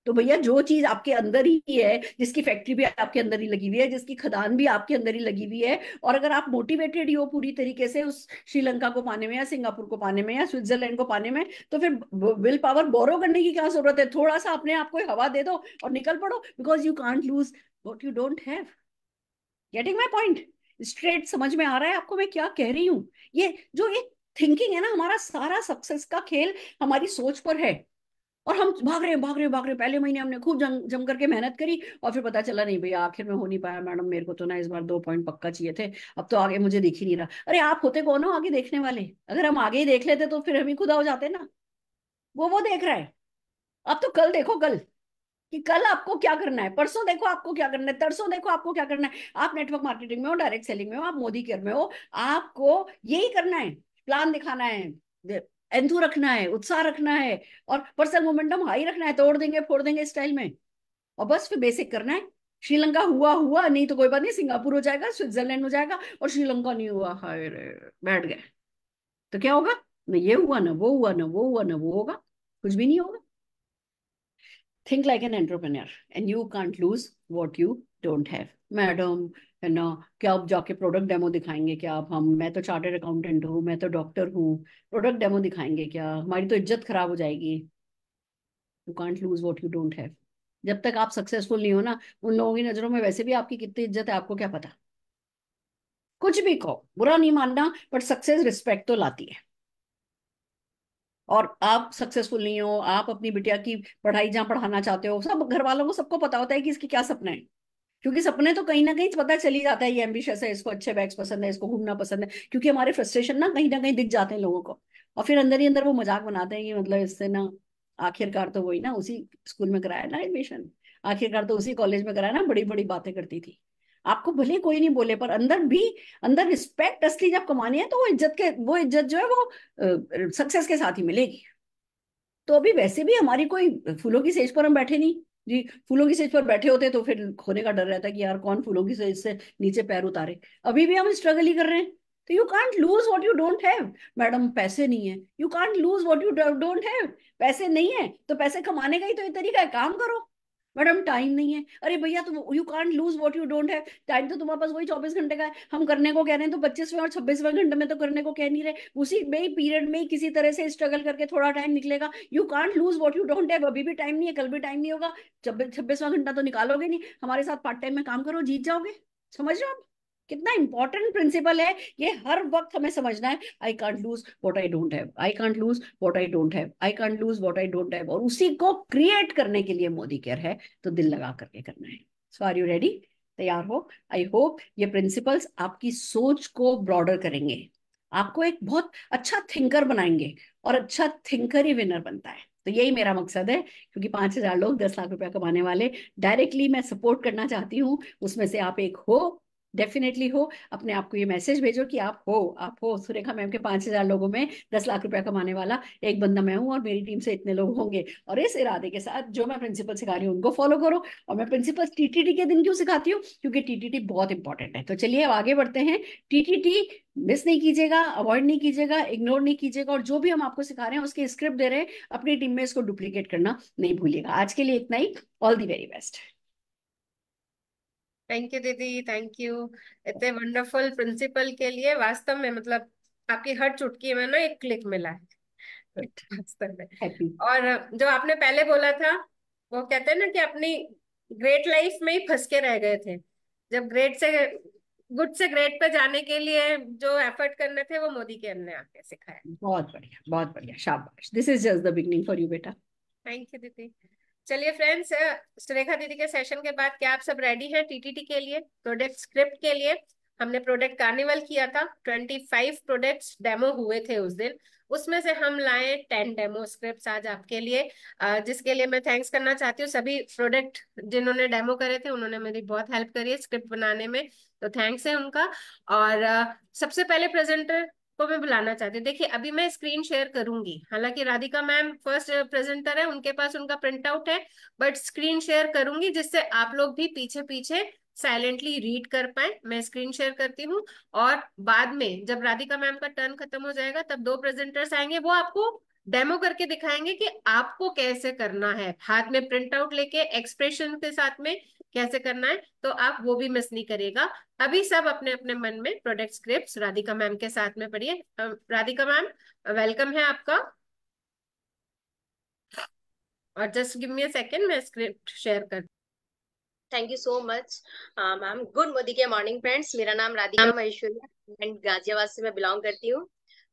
तो भैया जो चीज आपके अंदर ही है, जिसकी फैक्ट्री भी आपके अंदर ही लगी हुई है, जिसकी खदान भी आपके अंदर ही लगी हुई है, और अगर आप मोटिवेटेड ही हो पूरी तरीके से उस श्रीलंका को पाने में या सिंगापुर को पाने में या स्विट्जरलैंड को पाने में, तो फिर विल पावर बोरो करने की क्या जरूरत है? थोड़ा सा अपने आप को हवा दे दो और निकल पड़ो, because you can't lose what you don't have. Getting my point? Straight समझ में आ रहा है आपको मैं क्या कह रही हूँ? ये थिंकिंग है ना, हमारा सारा सक्सेस का खेल हमारी सोच पर है। और हम भाग रहे हैं भाग रहे हैं भाग रहे हैं, पहले महीने हमने खूब जम करके मेहनत करी, और फिर पता चला नहीं भैया आखिर में हो नहीं पाया मैडम, मेरे को तो ना इस बार 2 पॉइंट पक्का चाहिए थे, अब तो आगे मुझे दिख ही नहीं रहा। अरे आप होते कौन हो आगे देखने वाले? अगर हम आगे ही देख लेते तो फिर हम ही खुदा हो जाते ना। वो देख रहा है। अब तो कल देखो, कल कि कल आपको क्या करना है, परसों देखो आपको क्या करना है, तरसों देखो आपको क्या करना है। आप नेटवर्क मार्केटिंग में हो, डायरेक्ट सेलिंग में हो, आप मोदी केयर में हो, आपको यही करना है। प्लान दिखाना है, एंथू रखना है, उत्साह रखना है, और पर्सनल मोमेंटम हाई रखना है, तोड़ देंगे फोड़ देंगे स्टाइल में। और बस फिर बेसिक करना है। श्रीलंका हुआ हुआ, नहीं तो कोई बात नहीं, सिंगापुर हो जाएगा, स्विट्जरलैंड हो जाएगा, और श्रीलंका नहीं हुआ, हाय रे बैठ गए, तो क्या होगा? ना ये हुआ ना वो हुआ ना वो हुआ ना वो होगा, कुछ भी नहीं होगा। Think like an entrepreneur and you can't lose what you don't have. Madam, है ना, क्या आप जाके प्रोडक्ट डेमो दिखाएंगे क्या? आप हम मैं तो चार्टर्ड अकाउंटेंट हूँ, मैं तो डॉक्टर हूँ, प्रोडक्ट डेमो दिखाएंगे क्या? हमारी तो इज्जत खराब हो जाएगी। You can't lose what you don't have. जब तक आप सक्सेसफुल नहीं हो ना, उन लोगों की नजरों में वैसे भी आपकी कितनी इज्जत है आपको क्या पता। कुछ भी कहो, बुरा नहीं मानना, बट सक्सेस रिस्पेक्ट तो लाती है। और आप सक्सेसफुल नहीं हो, आप अपनी बिटिया की पढ़ाई जहाँ पढ़ाना चाहते हो, सब घर वालों को सबको पता होता है कि इसके क्या सपने हैं। क्योंकि सपने तो कहीं ना कहीं पता चल ही जाता है, ये एम्बिशियस है, इसको अच्छे बैग्स पसंद है, इसको घूमना पसंद है, क्योंकि हमारे फ्रस्ट्रेशन ना कहीं दिख जाते हैं लोगों को। और फिर अंदर ही अंदर वो मजाक बनाते हैं कि मतलब इससे ना, आखिरकार तो वही ना, उसी स्कूल में कराया ना एडमिशन, आखिरकार तो उसी कॉलेज में कराया ना, बड़ी बड़ी बातें करती थी। आपको भले कोई नहीं बोले, पर अंदर भी, अंदर रिस्पेक्ट असली जब कमानी है तो वो इज्जत जो है वो सक्सेस के साथ ही मिलेगी। तो अभी वैसे भी हमारी कोई फूलों की सेज पर हम बैठे नहीं जी। फूलों की सेज पर बैठे होते तो फिर खोने का डर रहता कि यार कौन फूलों की सेज से नीचे पैर उतारे। अभी भी हम स्ट्रगल ही कर रहे हैं। तो you can't lose what you don't have. Madam पैसे नहीं है, you can't lose what you don't have. पैसे नहीं है तो पैसे कमाने का ही तो एक तरीका है, काम करो। मैडम टाइम नहीं है, अरे भैया तुम, you can't lose what you don't have. Time तो तुम्हारे पास वही 24 घंटे का है, हम करने को कह रहे हैं तो 25वें और 26वें घंटे में तो करने को कह नहीं रहे, उसी में ही पीरियड में ही किसी तरह से स्ट्रगल करके थोड़ा टाइम निकलेगा। You can't lose what you don't have. अभी भी टाइम नहीं है, कल भी टाइम नहीं होगा, 26वां घंटा तो निकालोगे नहीं, हमारे साथ पार्ट टाइम में काम करो, जीत जाओगे। समझ रहे हो आप? कितना इंपॉर्टेंट प्रिंसिपल है ये, हर वक्त हमें समझना है। I can't lose what I don't have, I can't lose what I don't have, I can't lose what I don't have, और उसी को क्रिएट करने के लिए मोदी केयर है। तो दिल लगा करके करना है। सो आर यू रेडी? तैयार हो? आई होप ये प्रिंसिपल्स आपकी सोच को ब्रॉडर करेंगे, आपको एक बहुत अच्छा थिंकर बनाएंगे, और अच्छा थिंकर ही विनर बनता है। तो यही मेरा मकसद है, क्योंकि 5,000 लोग 10 लाख रुपया कमाने वाले डायरेक्टली मैं सपोर्ट करना चाहती हूँ, उसमें से आप एक हो, डेफिनेटली हो। अपने आप को ये मैसेज भेजो कि आप हो सुरेखा मैम के 5,000 लोगों में 10 लाख रुपया कमाने वाला एक बंदा मैं हूँ, और मेरी टीम से इतने लोग होंगे। और इस इरादे के साथ जो मैं प्रिंसिपल सिखा रही हूँ उनको फॉलो करो। और मैं प्रिंसिपल टीटीटी के दिन क्यों सिखाती हूँ? क्योंकि टीटीटी बहुत इंपॉर्टेंट है। तो चलिए अब आगे बढ़ते हैं। टीटीटी मिस नहीं कीजिएगा, अवॉइड नहीं कीजिएगा, इग्नोर नहीं कीजिएगा, और जो भी हम आपको सिखा रहे हैं उसके स्क्रिप्ट दे रहे हैं, अपनी टीम में इसको डुप्लीकेट करना नहीं भूलिएगा। आज के लिए इतना ही। All the very best. Thank you दीदी, थैंक यू इतने वंडरफुल प्रिंसिपल के लिए। वास्तव में मतलब आपकी हर चुटकी में ना एक क्लिक मिला है वास्तव में। हैप्पी। और जो आपने पहले बोला था, वो कहते हैं ना कि अपनी ग्रेट लाइफ में ही फंस के रह गए थे, जब ग्रेट से गुड से ग्रेट पे जाने के लिए जो एफर्ट करने थे वो मोदी के हमने आके सिखाया। बहुत बढ़िया बहुत बढ़िया, शाबाश। This is just the beginning for you बेटा। थैंक यू दीदी। चलिए फ्रेंड्स, सुरेखा दीदी के सेशन के बाद क्या आप सब रेडी हैं टीटीटी के लिए, प्रोडक्ट स्क्रिप्ट के लिए? हमने प्रोडक्ट कार्निवल किया था, 25 प्रोडक्ट्स डेमो हुए थे उस दिन, उसमें से हम लाए 10 डेमो स्क्रिप्ट्स आज आपके लिए, जिसके लिए मैं थैंक्स करना चाहती हूँ। सभी प्रोडक्ट जिन्होंने डेमो करे थे उन्होंने मेरी बहुत हेल्प करी है स्क्रिप्ट बनाने में, तो थैंक्स है उनका। और सबसे पहले प्रेजेंटर को मैं बुलाना चाहती हूँ। देखिए अभी मैं स्क्रीन शेयर करूंगी, हालांकि राधिका मैम फर्स्ट प्रेजेंटर है, उनके पास उनका प्रिंट आउट है, बट स्क्रीन शेयर करूंगी जिससे आप लोग भी पीछे पीछे साइलेंटली रीड कर पाए। मैं स्क्रीन शेयर करती हूँ, और बाद में जब राधिका मैम का टर्न खत्म हो जाएगा तब दो प्रेजेंटर्स आएंगे, वो आपको डेमो करके दिखाएंगे कि आपको कैसे करना है, हाथ में प्रिंट आउट लेके एक्सप्रेशन के साथ में कैसे करना है, तो आप वो भी मिस नहीं करिएगा। अभी सब अपने अपने मन में प्रोडक्ट स्क्रिप्ट राधिका मैम के साथ में पढ़िए। राधिका मैम, वेलकम है आपका। और just give me a second, मैं स्क्रिप्ट शेयर कर। Thank you so much ma'am. Good Modi morning friends, मेरा नाम राधिका महेश्वरी एंड गाजियाबाद से मैं बिलोंग करती हूँ।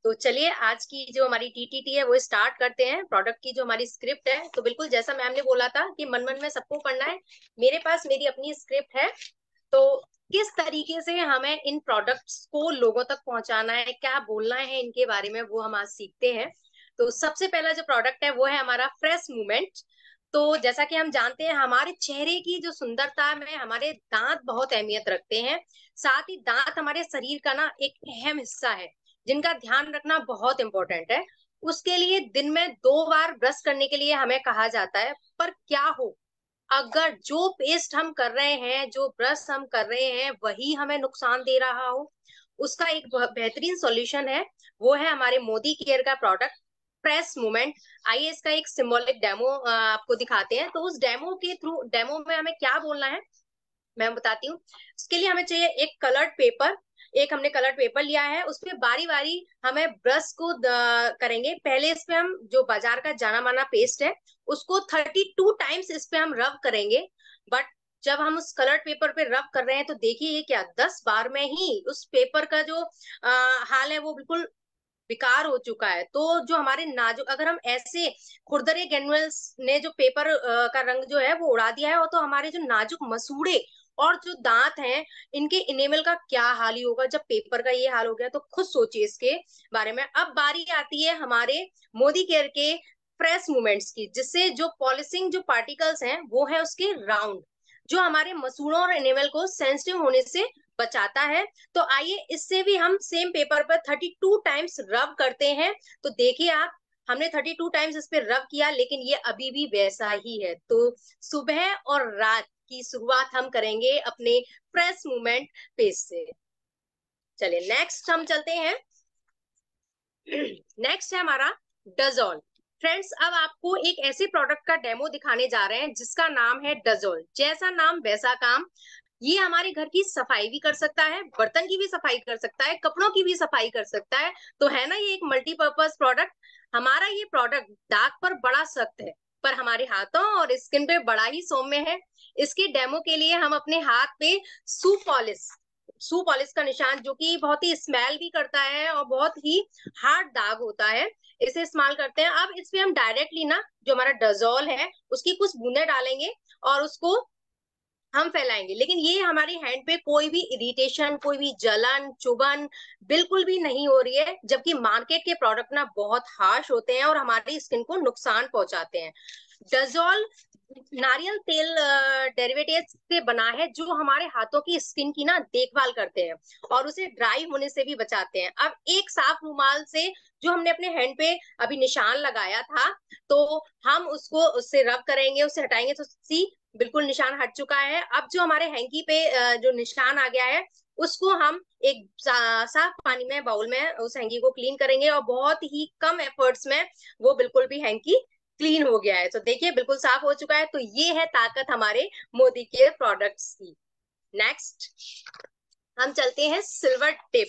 तो चलिए आज की जो हमारी टीटीटी है वो स्टार्ट करते हैं। प्रोडक्ट की जो हमारी स्क्रिप्ट है, तो बिल्कुल जैसा मैम ने बोला था कि मन मन में सबको पढ़ना है, मेरे पास मेरी अपनी स्क्रिप्ट है। तो किस तरीके से हमें इन प्रोडक्ट्स को लोगों तक पहुंचाना है, क्या बोलना है इनके बारे में, वो हम आज सीखते हैं। तो सबसे पहला जो प्रोडक्ट है वो है हमारा फ्रेश मूवमेंट। तो जैसा कि हम जानते हैं, हमारे चेहरे की जो सुंदरता में हमारे दांत बहुत अहमियत रखते हैं। साथ ही दांत हमारे शरीर का ना एक अहम हिस्सा है, जिनका ध्यान रखना बहुत इंपॉर्टेंट है। उसके लिए दिन में 2 बार ब्रश करने के लिए हमें कहा जाता है। पर क्या हो अगर जो पेस्ट हम कर रहे हैं, जो ब्रश हम कर रहे हैं, वही हमें नुकसान दे रहा हो? उसका एक बेहतरीन सॉल्यूशन है, वो है हमारे मोदी केयर का प्रोडक्ट प्रेस मूवमेंट। आइए इसका एक सिंबॉलिक डेमो आपको दिखाते हैं। तो उस डेमो में हमें क्या बोलना है मैं बताती हूँ। उसके लिए हमें चाहिए एक कलर्ड पेपर। एक हमने कलर्ड पेपर लिया है, उस पे बारी बारी हमें ब्रश को करेंगे। पहले इस पे हम जो बाजार का जाना माना पेस्ट है उसको 32 टाइम्स इस पे हम रब करेंगे। बट जब हम उस कलर्ड पेपर पे रब कर रहे हैं तो देखिए ये क्या 10 बार में ही उस पेपर का जो हाल है वो बिल्कुल बेकार हो चुका है। तो जो हमारे नाजुक, अगर हम ऐसे खुरदरे ग्रेन्युल्स ने जो पेपर का रंग जो है वो उड़ा दिया है, और तो हमारे जो नाजुक मसूड़े और जो दांत हैं इनके इनेमल का क्या हाल ही होगा जब पेपर का ये हाल हो गया। तो खुद सोचिए इसके बारे में। अब बारी आती है हमारे मोदी केयर के फ्रेश मूवमेंट्स की, जिससे जो पॉलिशिंग जो पार्टिकल्स हैं वो है उसके राउंड, जो हमारे मसूड़ों और एनिमल को सेंसिटिव होने से बचाता है। तो आइए इससे भी हम सेम पेपर पर 32 टाइम्स रब करते हैं। तो देखिए आप, हमने 32 टाइम्स इस पे रब किया, लेकिन ये अभी भी वैसा ही है। तो सुबह और रात की शुरुआत हम करेंगे अपने फ्रेश मूवमेंट पेज से। चलिए नेक्स्ट हम चलते हैं। नेक्स्ट है हमारा डजोल। फ्रेंड्स, अब आपको एक ऐसे प्रोडक्ट का डेमो दिखाने जा रहे हैं जिसका नाम है डजोल। जैसा नाम वैसा काम। ये हमारे घर की सफाई भी कर सकता है, बर्तन की भी सफाई कर सकता है, कपड़ों की भी सफाई कर सकता है। तो है ना ये एक मल्टीपर्पज प्रोडक्ट। हमारा ये प्रोडक्ट दाग पर बड़ा सख्त है, पर हमारे हाथों और स्किन पे बड़ा ही सौम्य है। इसके डेमो के लिए हम अपने हाथ पे शू पॉलिश का निशान, जो कि बहुत ही स्मेल भी करता है और बहुत ही हार्ड दाग होता है, इसे इस्तेमाल करते हैं। अब इस पे हम डायरेक्टली ना जो हमारा डजोल है उसकी कुछ बूंदे डालेंगे और उसको हम फैलाएंगे। लेकिन ये हमारी हैंड पे कोई भी इरिटेशन, कोई भी जलन चुभन बिल्कुल भी नहीं हो रही है। जबकि मार्केट के प्रोडक्ट ना बहुत हार्श होते हैं और हमारी स्किन को नुकसान पहुंचाते हैं। डजोल नारियल तेल डेरिवेटिव से बना है, जो हमारे हाथों की स्किन की ना देखभाल करते हैं और उसे ड्राई होने से भी बचाते हैं। अब एक साफ रुमाल से जो हमने अपने हैंड पे अभी निशान लगाया था, तो हम उसको उससे रब करेंगे, उससे हटाएंगे तो सी बिल्कुल निशान हट चुका है। अब जो हमारे हैंकी पे जो निशान आ गया है उसको हम एक साफ पानी में बाउल में उस हैंकी को क्लीन करेंगे और बहुत ही कम एफर्ट्स में वो बिल्कुल भी हैंकी क्लीन हो गया है। तो देखिए बिल्कुल साफ हो चुका है। तो ये है ताकत हमारे मोदी के प्रोडक्ट्स की। नेक्स्ट हम चलते हैं सिल्वर टिप।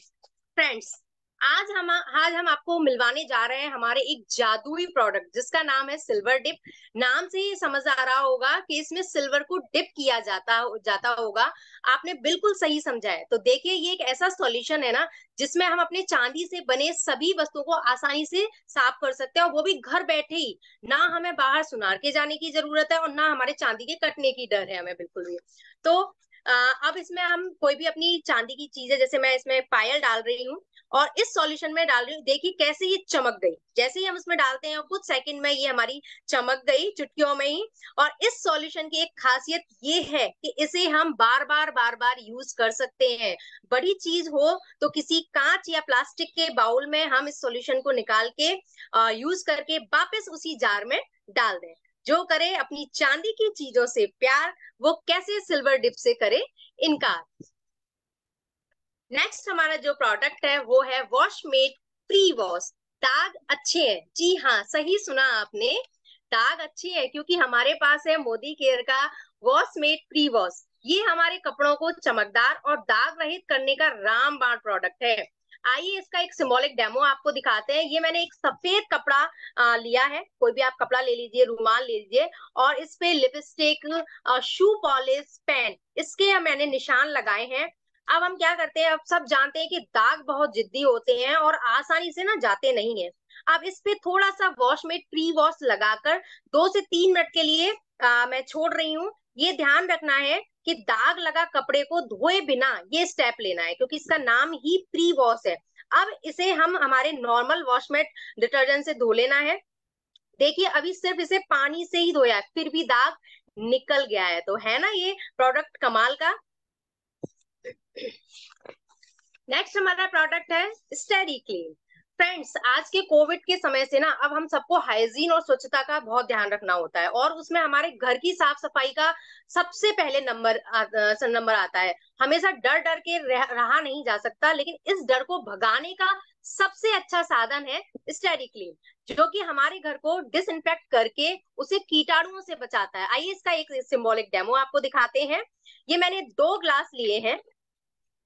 फ्रेंड्स, आज हम आपको मिलवाने जा रहे हैं हमारे एक जादुई प्रोडक्ट जिसका नाम है सिल्वर डिप। नाम से ही समझ आ रहा होगा कि इसमें सिल्वर को डिप किया जाता होगा। आपने बिल्कुल सही समझा है। तो देखिए ये एक ऐसा सॉल्यूशन है ना जिसमें हम अपने चांदी से बने सभी वस्तुओं को आसानी से साफ कर सकते हैं, और वो भी घर बैठे ही। ना हमें बाहर सुनार के जाने की जरूरत है और ना हमारे चांदी के कटने की डर है हमें बिल्कुल भी। तो अब इसमें हम कोई भी अपनी चांदी की चीजें, जैसे मैं इसमें पायल डाल रही हूँ और इस सॉल्यूशन में डाल रही हूँ, देखिए कैसे ये चमक गई। जैसे ही हम इसमें डालते हैं कुछ सेकंड में ये हमारी चमक गई, चुटकियों में ही। और इस सॉल्यूशन की एक खासियत ये है कि इसे हम बार बार यूज कर सकते हैं। बड़ी चीज हो तो किसी कांच या प्लास्टिक के बाउल में हम इस सॉल्यूशन को निकाल के यूज करके वापस उसी जार में डाल दें। जो करे अपनी चांदी की चीजों से प्यार, वो कैसे सिल्वर डिप से करे इनकार। नेक्स्ट हमारा जो प्रोडक्ट है वो है वॉश मेड प्री वॉश। दाग अच्छे हैं। जी हाँ, सही सुना आपने, दाग अच्छे हैं क्योंकि हमारे पास है मोदी केयर का वॉशमेट प्री वॉश। ये हमारे कपड़ों को चमकदार और दाग रहित करने का रामबाण प्रोडक्ट है। आइए इसका एक सिंबॉलिक डेमो आपको दिखाते हैं। ये मैंने एक सफेद कपड़ा लिया है, कोई भी आप कपड़ा ले लीजिए, रुमाल ले लीजिए, और इस पे लिपस्टिक, शू पॉलिश, पेन, इसके मैंने निशान लगाए हैं। अब हम क्या करते हैं, अब सब जानते हैं कि दाग बहुत जिद्दी होते हैं और आसानी से ना जाते नहीं है। अब इस पे थोड़ा सा वॉशमेट प्री वॉश लगाकर 2 से 3 मिनट के लिए मैं छोड़ रही हूँ। ये ध्यान रखना है कि दाग लगा कपड़े को धोए बिना ये स्टेप लेना है, क्योंकि इसका नाम ही प्री वॉश है। अब इसे हम हमारे नॉर्मल वॉशमेट डिटर्जेंट से धो लेना है। देखिए अभी सिर्फ इसे पानी से ही धोया है, फिर भी दाग निकल गया है। तो है ना ये प्रोडक्ट कमाल का। नेक्स्ट हमारा प्रोडक्ट है स्टेडी क्लीन। फ्रेंड्स, आज के कोविड के समय से ना अब हम सबको हाइजीन और स्वच्छता का बहुत ध्यान रखना होता है, और उसमें हमारे घर की साफ सफाई का सबसे पहले नंबर आता है। हमेशा डर डर के रहा नहीं जा सकता, लेकिन इस डर को भगाने का सबसे अच्छा साधन है स्टेडी क्लीन, जो कि हमारे घर को डिसइंफेक्ट करके उसे कीटाणुओं से बचाता है। आइए इसका एक सिंबॉलिक डेमो आपको दिखाते हैं। ये मैंने 2 ग्लास लिए हैं,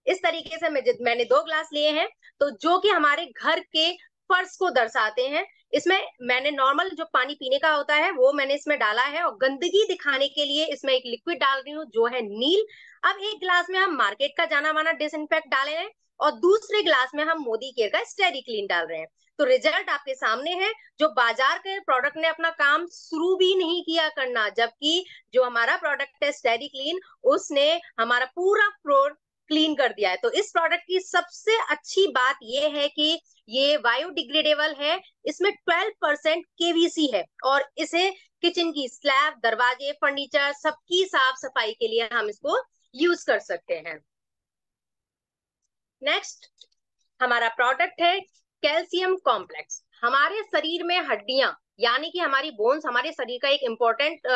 इस तरीके से मैंने 2 ग्लास लिए हैं, तो जो कि हमारे घर के फर्श को दर्शाते हैं। इसमें मैंने नॉर्मल जो पानी पीने का होता है वो मैंने इसमें डाला है, और गंदगी दिखाने के लिए इसमें एक लिक्विड डाल रही हूँ जो है नील। अब एक ग्लास में हम मार्केट का जाना माना डिसइंफेक्ट डाले हैं, और दूसरे ग्लास में हम मोदी केयर का स्टेडी क्लीन डाल रहे हैं। तो रिजल्ट आपके सामने है। जो बाजार के प्रोडक्ट ने अपना काम शुरू भी नहीं किया करना, जबकि जो हमारा प्रोडक्ट है स्टेडी क्लीन, उसने हमारा पूरा फ्लोर क्लीन कर दिया है। तो इस प्रोडक्ट की सबसे अच्छी बात यह है कि ये बायोडिग्रेडेबल है, इसमें 12% केवीसी है, और इसे किचन की स्लैब, दरवाजे, फर्नीचर, सबकी साफ सफाई के लिए हम इसको यूज कर सकते हैं। नेक्स्ट हमारा प्रोडक्ट है कैल्शियम कॉम्प्लेक्स। हमारे शरीर में हड्डियां यानी कि हमारी बोन्स हमारे शरीर का एक इम्पोर्टेंट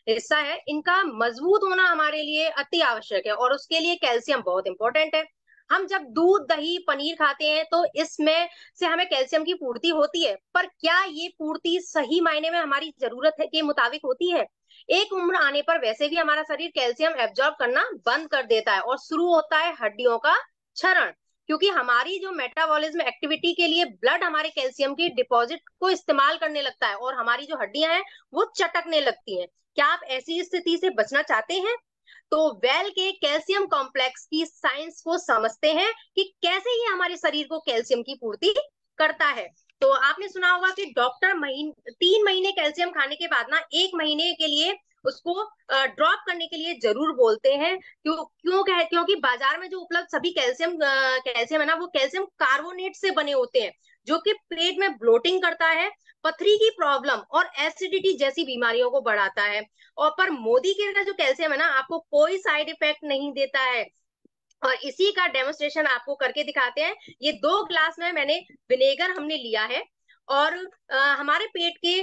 हिस्सा है। इनका मजबूत होना हमारे लिए अति आवश्यक है, और उसके लिए कैल्शियम बहुत इंपॉर्टेंट है। हम जब दूध, दही, पनीर खाते हैं तो इसमें से हमें कैल्शियम की पूर्ति होती है, पर क्या ये पूर्ति सही मायने में हमारी जरूरत है के मुताबिक होती है? एक उम्र आने पर वैसे भी हमारा शरीर कैल्शियम एब्जॉर्ब करना बंद कर देता है, और शुरू होता है हड्डियों का क्षरण, क्योंकि हमारी जो मेटाबॉलिज्म एक्टिविटी के लिए ब्लड हमारे कैल्शियम की डिपॉजिट को इस्तेमाल करने लगता है, और हमारी जो हड्डियां हैं वो चटकने लगती हैं। क्या आप ऐसी स्थिति से बचना चाहते हैं? तो वेल के कैल्शियम कॉम्प्लेक्स की साइंस को समझते हैं कि कैसे ये हमारे शरीर को कैल्शियम की पूर्ति करता है। तो आपने सुना होगा कि डॉक्टर 3 महीने कैल्शियम खाने के बाद ना 1 महीने के लिए उसको ड्रॉप करने के लिए जरूर बोलते हैं। क्योंकि बाजार में जो उपलब्ध सभी कैल्शियम है ना, वो कैल्शियम कार्बोनेट से बने होते हैं, जो कि पेट में ब्लोटिंग करता है, पथरी की प्रॉब्लम और एसिडिटी जैसी बीमारियों को बढ़ाता है। और पर मोदी केयर का जो कैल्शियम है ना, आपको कोई साइड इफेक्ट नहीं देता है, और इसी का डेमोन्स्ट्रेशन आपको करके दिखाते हैं। ये 2 ग्लास में मैंने विनेगर हमने लिया है, और हमारे पेट के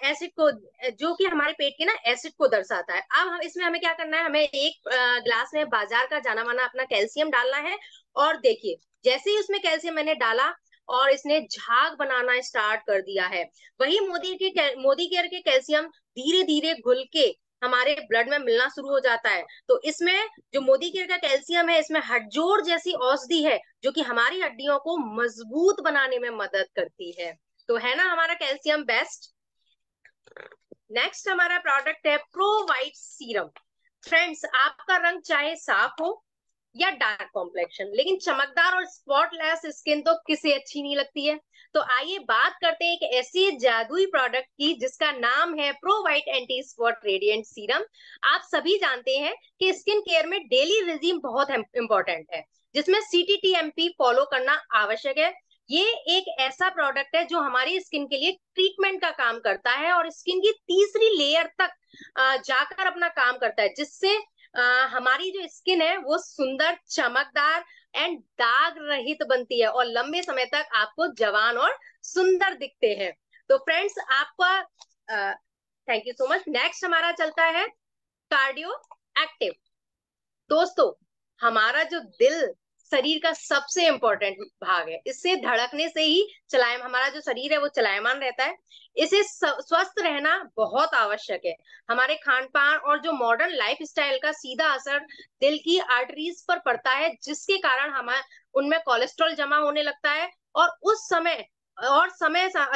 एसिड को, जो कि हमारे पेट के ना एसिड को दर्शाता है। अब हम इसमें हमें क्या करना है, हमें एक ग्लास में बाजार का जाना माना अपना कैल्शियम डालना है, और देखिए जैसे ही उसमें कैल्शियम मैंने डाला और इसने झाग बनाना स्टार्ट कर दिया है। वही मोदी केयर के कैल्शियम धीरे धीरे घुल के हमारे ब्लड में मिलना शुरू हो जाता है। तो इसमें जो मोदी केयर का कैल्शियम है, इसमें हड्डजोड़ जैसी औषधि है, जो कि हमारी हड्डियों को मजबूत बनाने में मदद करती है। तो है ना हमारा कैल्शियम बेस्ट। नेक्स्ट हमारा प्रोडक्ट है प्रो वाइट सीरम। फ्रेंड्स, आपका रंग चाहे साफ हो या डार्क कॉम्प्लेक्शन, लेकिन चमकदार और स्पॉटलेस स्किन तो किसे अच्छी नहीं लगती है। तो आइए बात करते हैं एक ऐसी जादुई प्रोडक्ट की जिसका नाम है pro white anti spot radiant serum. आप सभी जानते हैं कि स्किन केयर में डेली रिजीम बहुत इंपॉर्टेंट है, जिसमें CTTMP फॉलो करना आवश्यक है। ये एक ऐसा प्रोडक्ट है जो हमारी स्किन के लिए ट्रीटमेंट का काम करता है, और स्किन की तीसरी लेयर तक जाकर अपना काम करता है, जिससे हमारी जो स्किन है वो सुंदर, चमकदार एंड दाग रहित बनती है, और लंबे समय तक आपको जवान और सुंदर दिखते हैं। तो फ्रेंड्स, आपका thank you so much. Next हमारा चलता है कार्डियो एक्टिव। दोस्तों, हमारा जो दिल शरीर का सबसे इंपॉर्टेंट भाग है। इससे धड़कने से ही हमारा जो शरीर है वो चलायमान रहता है। इसे स्वस्थ रहना बहुत आवश्यक है। हमारे खान पान और जो मॉडर्न लाइफ स्टाइल का सीधा असर दिल की आर्टरीज पर पड़ता है, जिसके कारण हमारे उनमें कोलेस्ट्रॉल जमा होने लगता है और समय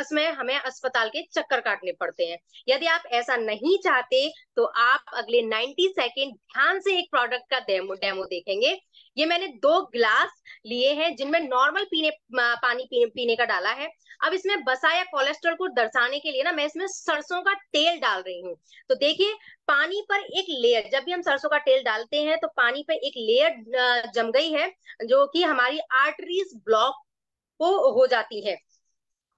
समय हमें अस्पताल के चक्कर काटने पड़ते हैं। यदि आप ऐसा नहीं चाहते तो आप अगले 90 सेकेंड ध्यान से एक प्रोडक्ट का डेमो देखेंगे। ये मैंने 2 गिलास लिए हैं जिनमें नॉर्मल पानी पीने का डाला है। अब इसमें बसा या कोलेस्ट्रॉल को दर्शाने के लिए ना मैं इसमें सरसों का तेल डाल रही हूँ। तो देखिए, पानी पर एक लेयर, जब भी हम सरसों का तेल डालते हैं तो पानी पर एक लेयर जम गई है, जो कि हमारी आर्टरीज ब्लॉक हो जाती है।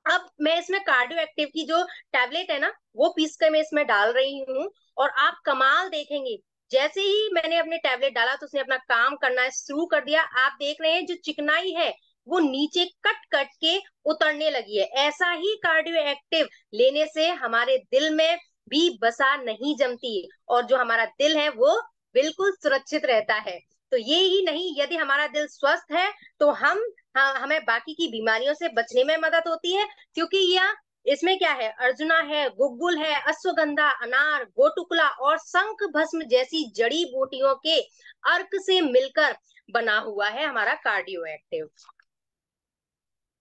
अब मैं इसमें कार्डियो एक्टिव की जो टैबलेट है ना, वो पीस कर मैं इसमें डाल रही हूँ और आप कमाल देखेंगे। जैसे ही मैंने अपने टैबलेट डाला तो उसने अपना काम करना शुरू कर दिया। आप देख रहे हैं जो चिकनाई है वो नीचे कट कट के उतरने लगी है। ऐसा ही कार्डियो एक्टिव लेने से हमारे दिल में भी वसा नहीं जमती और जो हमारा दिल है वो बिल्कुल सुरक्षित रहता है। तो ये ही नहीं, यदि हमारा दिल स्वस्थ है तो हमें बाकी की बीमारियों से बचने में मदद होती है, क्योंकि यह इसमें क्या है, अर्जुना है, गुग्गुल है, अश्वगंधा, अनार, गोटुकला और शंख भस्म जैसी जड़ी बूटियों के अर्क से मिलकर बना हुआ है हमारा कार्डियो एक्टिव।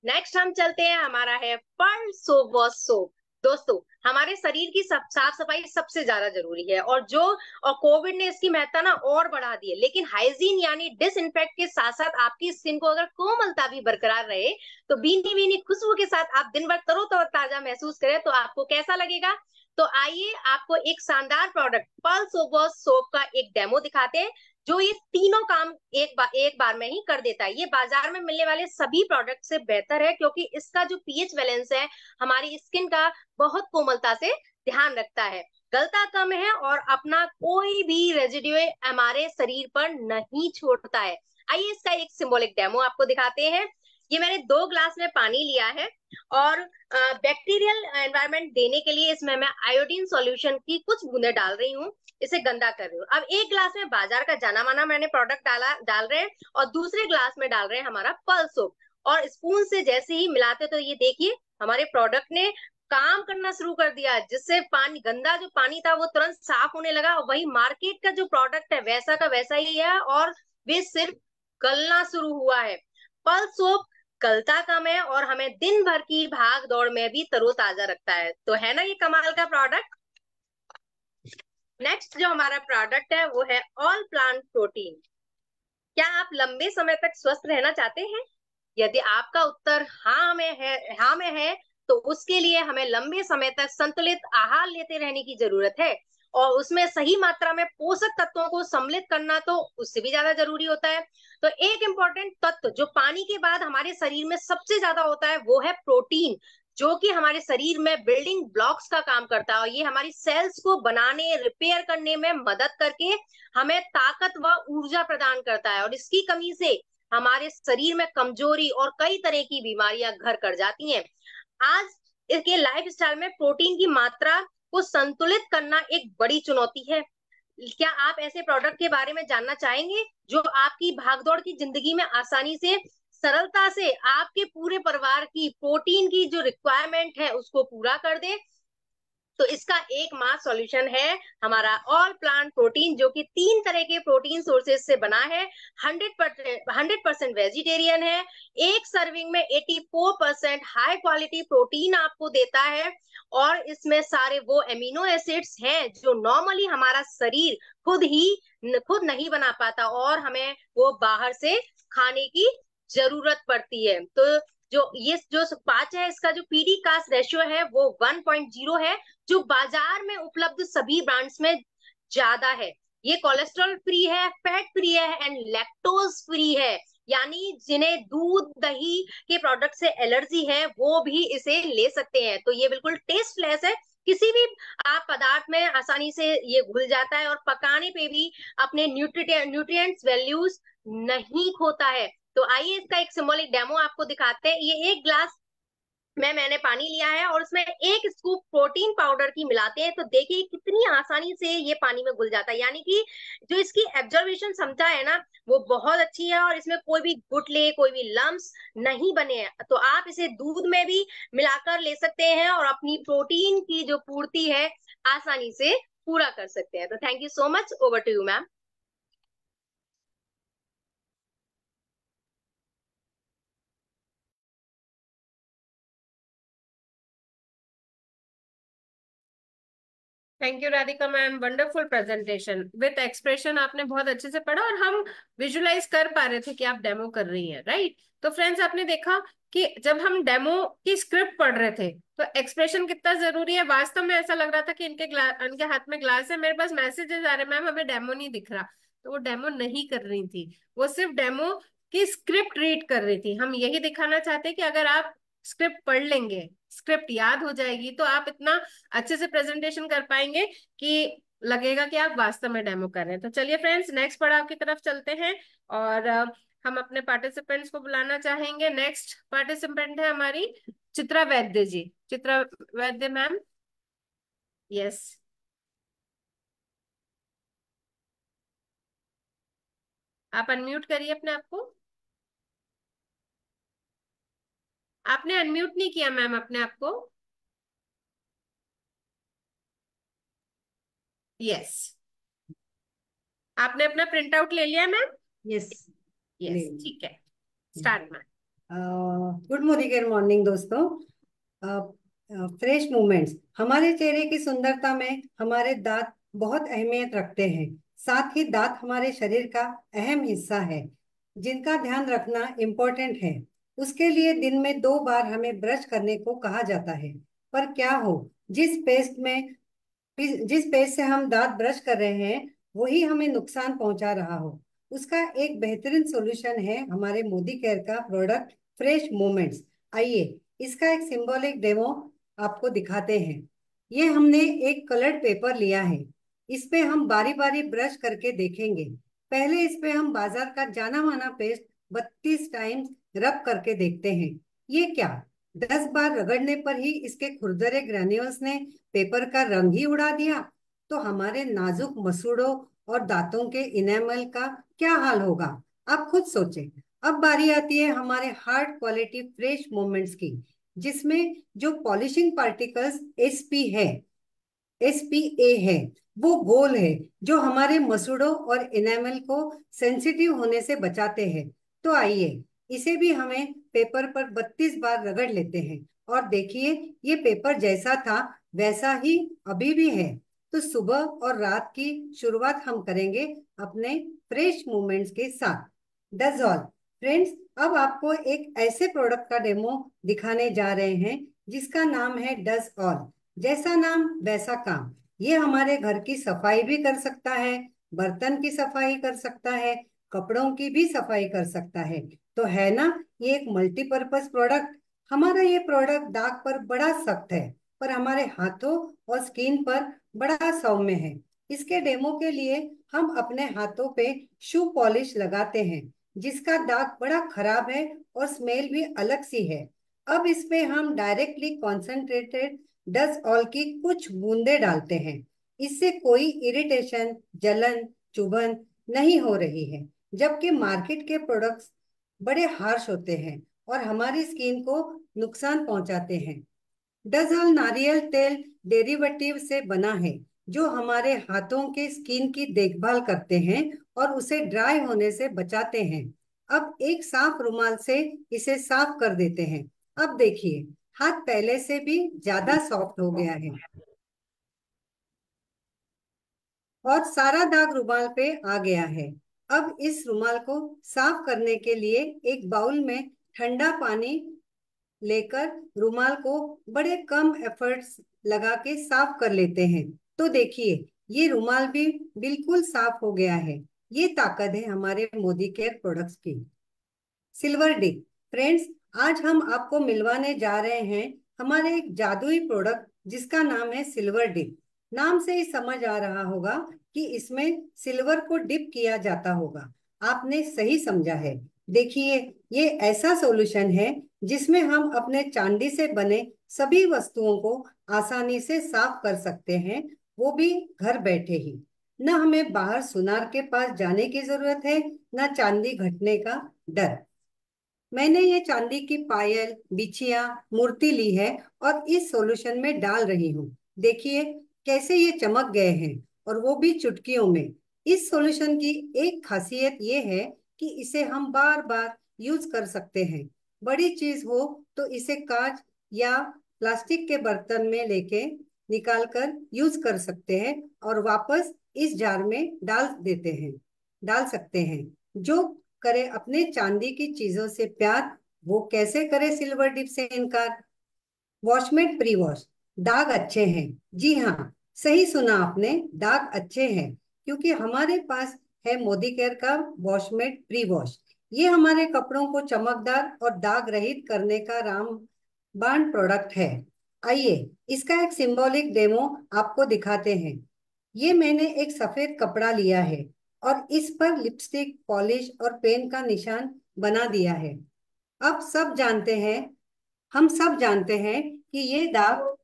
नेक्स्ट हम चलते हैं, हमारा है पर्ल सोप वॉश सोप। दोस्तों, हमारे शरीर की साफ सफाई सबसे ज्यादा जरूरी है और कोविड ने इसकी महत्ता ना और बढ़ा दी है। लेकिन हाइजीन यानी डिसइंफेक्ट के साथ साथ आपकी स्किन को अगर कोमलता भी बरकरार रहे तो बीनी बीनी खुशबू के साथ आप दिन भर तरोताजा महसूस करें तो आपको कैसा लगेगा। तो आइए आपको एक शानदार product pearl soap wash soap का एक डेमो दिखाते हैं, जो ये तीनों काम एक बार में ही कर देता है। ये बाजार में मिलने वाले सभी प्रोडक्ट से बेहतर है, क्योंकि इसका जो पीएच बैलेंस है हमारी स्किन का बहुत कोमलता से ध्यान रखता है, गलता कम है और अपना कोई भी रेजिड्यू हमारे शरीर पर नहीं छोड़ता है। आइए इसका एक सिंबॉलिक डेमो आपको दिखाते हैं। ये मैंने 2 ग्लास में पानी लिया है और बैक्टीरियल एनवायरनमेंट देने के लिए इसमें मैं आयोडीन सॉल्यूशन की कुछ बूंदे डाल रही हूँ, इसे गंदा कर रही हूँ। अब 1 ग्लास में बाजार का जाना माना मैंने प्रोडक्ट डाल रहे हैं और दूसरे ग्लास में डाल रहे हैं हमारा पर्ल सोप, और स्पून से जैसे ही मिलाते तो ये देखिए हमारे प्रोडक्ट ने काम करना शुरू कर दिया, जिससे पानी, गंदा जो पानी था वो तुरंत साफ होने लगा। और वही मार्केट का जो प्रोडक्ट है वैसा का वैसा ही है और वे सिर्फ गलना शुरू हुआ है। पर्ल सोप गलता कम है और हमें दिन भर की भाग दौड़ में भी तरोताजा रखता है। तो है ना ये कमाल का प्रोडक्ट। नेक्स्ट जो हमारा प्रोडक्ट है वो है ऑल प्लांट प्रोटीन। क्या आप लंबे समय तक स्वस्थ रहना चाहते हैं? यदि आपका उत्तर हाँ में है तो उसके लिए हमें लंबे समय तक संतुलित आहार लेते रहने की जरूरत है और उसमें सही मात्रा में पोषक तत्वों को सम्मिलित करना तो उससे भी ज्यादा जरूरी होता है। तो एक इम्पोर्टेंट तत्व जो पानी के बाद हमारे शरीर में सबसे ज्यादा होता है वो है प्रोटीन, जो कि हमारे शरीर में बिल्डिंग ब्लॉक्स का काम करता है और ये हमारी सेल्स को बनाने, रिपेयर करने में मदद करके हमें ताकत व ऊर्जा प्रदान करता है। और इसकी कमी से हमारे शरीर में कमजोरी और कई तरह की बीमारियां घर कर जाती हैं। आज इसके लाइफस्टाइल में प्रोटीन की मात्रा को संतुलित करना एक बड़ी चुनौती है। क्या आप ऐसे प्रोडक्ट के बारे में जानना चाहेंगे जो आपकी भागदौड़ की जिंदगी में आसानी से, सरलता से आपके पूरे परिवार की प्रोटीन की जो रिक्वायरमेंट है उसको पूरा कर दे? तो इसका एक मास सॉल्यूशन है हमारा ऑल प्लांट प्रोटीन, जो कि 3 तरह के प्रोटीन सोर्सेज से बना है। 100% वेजिटेरियन है। एक सर्विंग में 84% हाई क्वालिटी प्रोटीन आपको देता है और इसमें सारे वो एमिनो एसिड्स हैं जो नॉर्मली हमारा शरीर खुद नहीं बना पाता और हमें वो बाहर से खाने की जरूरत पड़ती है। तो जो 5 है, इसका जो पीडी कास्ट रेशियो है वो 1.0 है, जो बाजार में उपलब्ध सभी ब्रांड्स में ज्यादा है। ये कोलेस्ट्रॉल फ्री है, फैट फ्री है एंड लैक्टोज फ्री है, यानी जिन्हें दूध दही के प्रोडक्ट से एलर्जी है वो भी इसे ले सकते हैं। तो ये बिल्कुल टेस्टलेस है, किसी भी आप पदार्थ में आसानी से ये घुल जाता है और पकाने पे भी अपने न्यूट्रिएंट्स वैल्यूज नहीं खोता है। तो आइए इसका एक सिंबॉलिक डेमो आपको दिखाते हैं। ये 1 ग्लास मैंने पानी लिया है और उसमें 1 स्कूप प्रोटीन पाउडर की मिलाते हैं, तो देखिए कितनी आसानी से ये पानी में घुल जाता है। यानी कि जो इसकी एब्जॉर्बेशन क्षमता है ना, वो बहुत अच्छी है और इसमें कोई भी गुठले, कोई भी लम्स नहीं बने हैं। तो आप इसे दूध में भी मिलाकर ले सकते हैं और अपनी प्रोटीन की जो पूर्ति है आसानी से पूरा कर सकते हैं। तो thank you so much. Over to you ma'am. Thank you Radhika ma'am, wonderful presentation with expression. आपने बहुत अच्छे से पढ़ा और हम विजुलाइज कर पा रहे थे कि आप डेमो कर रही हैं, राइट। तो फ्रेंड्स, आपने देखा कि जब हम डेमो की स्क्रिप्ट पढ़ रहे थे तो एक्सप्रेशन कितना जरूरी है। वास्तव में ऐसा लग रहा था कि इनके हाथ में ग्लास है, मेरे पास मैसेजेस आ रहे, मैम हमें डेमो नहीं दिख रहा। तो वो डेमो नहीं कर रही थी, वो सिर्फ डेमो की स्क्रिप्ट रीड कर रही थी। हम यही दिखाना चाहते हैं कि अगर आप स्क्रिप्ट पढ़ लेंगे, स्क्रिप्ट याद हो जाएगी, तो आप इतना अच्छे से प्रेजेंटेशन कर पाएंगे कि लगेगा कि आप वास्तव में डेमो कर रहे हैं। तो चलिए फ्रेंड्स, नेक्स्ट पड़ाव की तरफ चलते हैं और हम अपने पार्टिसिपेंट्स को बुलाना चाहेंगे। नेक्स्ट पार्टिसिपेंट है हमारी चित्रा वैद्य जी। चित्रा वैद्य मैम, यस, आप अनम्यूट करिए अपने आप को। आपने अनम्यूट नहीं किया मैम अपने आप को। यस, आपने अपना प्रिंट आउट ले लिया मैम। यस, यस, ठीक है, start ma'am. Good morning morning दोस्तों। फ्रेश मूवमेंट्स हमारे चेहरे की सुंदरता में हमारे दांत बहुत अहमियत रखते हैं। साथ ही दांत हमारे शरीर का अहम हिस्सा है जिनका ध्यान रखना इम्पोर्टेंट है। उसके लिए दिन में 2 बार हमें ब्रश करने को कहा जाता है। पर क्या हो, जिस पेस्ट में जिस पेस्ट से हम दांत ब्रश कर रहे हैं वही हमें नुकसान पहुंचा रहा हो। उसका एक बेहतरीन सॉल्यूशन है हमारे मोदी केयर का प्रोडक्ट फ्रेश मोमेंट्स। आइए इसका एक सिंबॉलिक डेमो आपको दिखाते हैं। ये हमने एक कलर्ड पेपर लिया है। इस पे हम बारी बारी ब्रश करके देखेंगे। पहले इस पे हम बाजार का जाना माना पेस्ट 32 टाइम्स रब करके देखते हैं। ये क्या, 10 बार रगड़ने पर ही इसके खुरदरे ग्रैन्यूल्स ने पेपर का रंग ही उड़ा दिया? तो हमारे नाजुक मसूड़ों और दांतों के इनेमल का क्या हाल होगा, आप खुद सोचें। अब बारी आती है हमारे हार्ड क्वालिटी फ्रेश मोमेंट्स की, जिसमें जो पॉलिशिंग पार्टिकल्स एसपीए है, वो गोल है जो हमारे मसूड़ों और इनेमल को सेंसिटिव होने से बचाते हैं। तो आइए इसे भी हमें पेपर पर 32 बार रगड़ लेते हैं और देखिए ये पेपर जैसा था वैसा ही अभी भी है। तो सुबह और रात की शुरुआत हम करेंगे अपने फ्रेश मूवमेंट्स के साथ। डज़ ऑल फ्रेंड्स, अब आपको एक ऐसे प्रोडक्ट का डेमो दिखाने जा रहे हैं जिसका नाम है डज़ ऑल। जैसा नाम वैसा काम। ये हमारे घर की सफाई भी कर सकता है, बर्तन की सफाई कर सकता है, कपड़ों की भी सफाई कर सकता है। तो है ना, ये एक मल्टीपर्पज प्रोडक्ट। हमारा ये प्रोडक्ट दाग पर बड़ा सख्त है पर हमारे हाथों और स्किन पर बड़ा सौम्य है। इसके डेमो के लिए हम अपने हाथों पे शू पॉलिश लगाते हैं जिसका दाग बड़ा खराब है और स्मेल भी अलग सी है। अब इसमें हम डायरेक्टली कॉन्सेंट्रेटेड डस्ट ऑल की कुछ बूंदे डालते हैं। इससे कोई इरिटेशन, जलन, चुभन नहीं हो रही है। जबकि मार्केट के प्रोडक्ट्स बड़े हार्श होते हैं और हमारी स्किन को नुकसान पहुंचाते हैं। डज़ल नारियल तेल डेरिवेटिव से बना है जो हमारे हाथों के स्किन की देखभाल करते हैं और उसे ड्राई होने से बचाते हैं। अब एक साफ रुमाल से इसे साफ कर देते हैं। अब देखिए हाथ पहले से भी ज्यादा सॉफ्ट हो गया है और सारा दाग रुमाल पे आ गया है। अब इस रुमाल को साफ करने के लिए एक बाउल में ठंडा पानी लेकर रुमाल को बड़े कम एफर्ट्स लगा के साफ कर लेते हैं। तो देखिए ये रुमाल भी बिल्कुल साफ हो गया है। ये ताकत है हमारे मोदी केयर प्रोडक्ट्स की। सिल्वर डिक फ्रेंड्स, आज हम आपको मिलवाने जा रहे हैं हमारे एक जादुई प्रोडक्ट जिसका नाम है सिल्वर डिप। नाम से ही समझ आ रहा होगा कि इसमें सिल्वर को डिप किया जाता होगा। आपने सही समझा है। देखिए, ये ऐसा सॉल्यूशन है जिसमें हम अपने चांदी से बने सभी वस्तुओं को आसानी से साफ कर सकते हैं, वो भी घर बैठे ही। न हमें बाहर सुनार के पास जाने की जरूरत है, न चांदी घटने का डर। मैंने ये चांदी की पायल, बिछिया, मूर्ति ली है और इस सॉल्यूशन में डाल रही हूँ। देखिए कैसे ये चमक गए हैं, और वो भी चुटकियों में। इस सॉल्यूशन की एक खासियत ये है कि इसे हम बार बार यूज कर सकते हैं। बड़ी चीज हो तो इसे कांच या प्लास्टिक के बर्तन में लेके निकाल कर यूज कर सकते हैं और वापस इस जार में डाल सकते हैं। जो करे अपने चांदी की चीजों से प्यार, वो कैसे करे सिल्वर डिप से इनकार। वॉशमेट प्री वॉश, दाग अच्छे हैं। जी हाँ, सही सुना आपने, दाग अच्छे हैं, क्योंकि हमारे पास है मोदी केयर का वॉशमेट प्री वॉश। ये हमारे कपड़ों को चमकदार और दाग रहित करने का रामबाण प्रोडक्ट है। आइए इसका एक सिंबॉलिक डेमो आपको दिखाते हैं। ये मैंने एक सफेद कपड़ा लिया है और इस पर लिपस्टिक, पॉलिश और पेन का निशान बना दिया है। अब सब जानते हैं हम सब जानते हैं कि ये दाग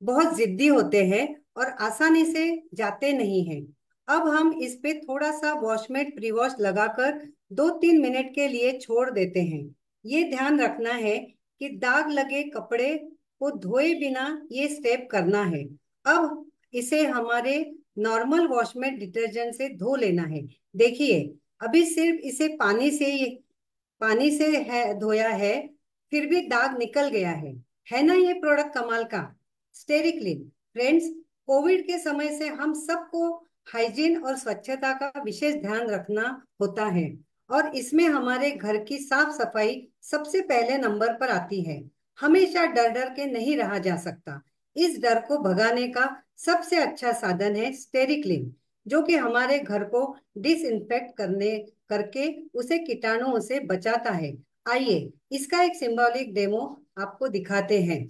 बहुत जिद्दी होते हैं और आसानी से जाते नहीं हैं। अब हम इस पे थोड़ा सा वॉशमेट प्री वॉश लगाकर 2-3 मिनट के लिए छोड़ देते हैं। ये ध्यान रखना है कि दाग लगे कपड़े को धोए बिना ये स्टेप करना है। अब इसे हमारे नॉर्मल वॉशमेट डिटर्जेंट से धो लेना है। देखिए, अभी सिर्फ इसे पानी से है धोया है, फिर भी दाग निकल गया है ना ये प्रोडक्ट कमाल का। स्टेरिक्लीन फ्रेंड्स, कोविड के समय से हम सबको हाइजीन और स्वच्छता का विशेष ध्यान रखना होता है, और इसमें हमारे घर की साफ सफाई सबसे पहले नंबर पर आती है। हमेशा डर डर के नहीं रहा जा सकता। इस डर को भगाने का सबसे अच्छा साधन है स्टेरिक्लीन, जो कि हमारे घर को डिसइंफेक्ट करके उसे कीटाणुओं से बचाता है। आइए इसका एक सिंबॉलिक डेमो आपको दिखाते हैं।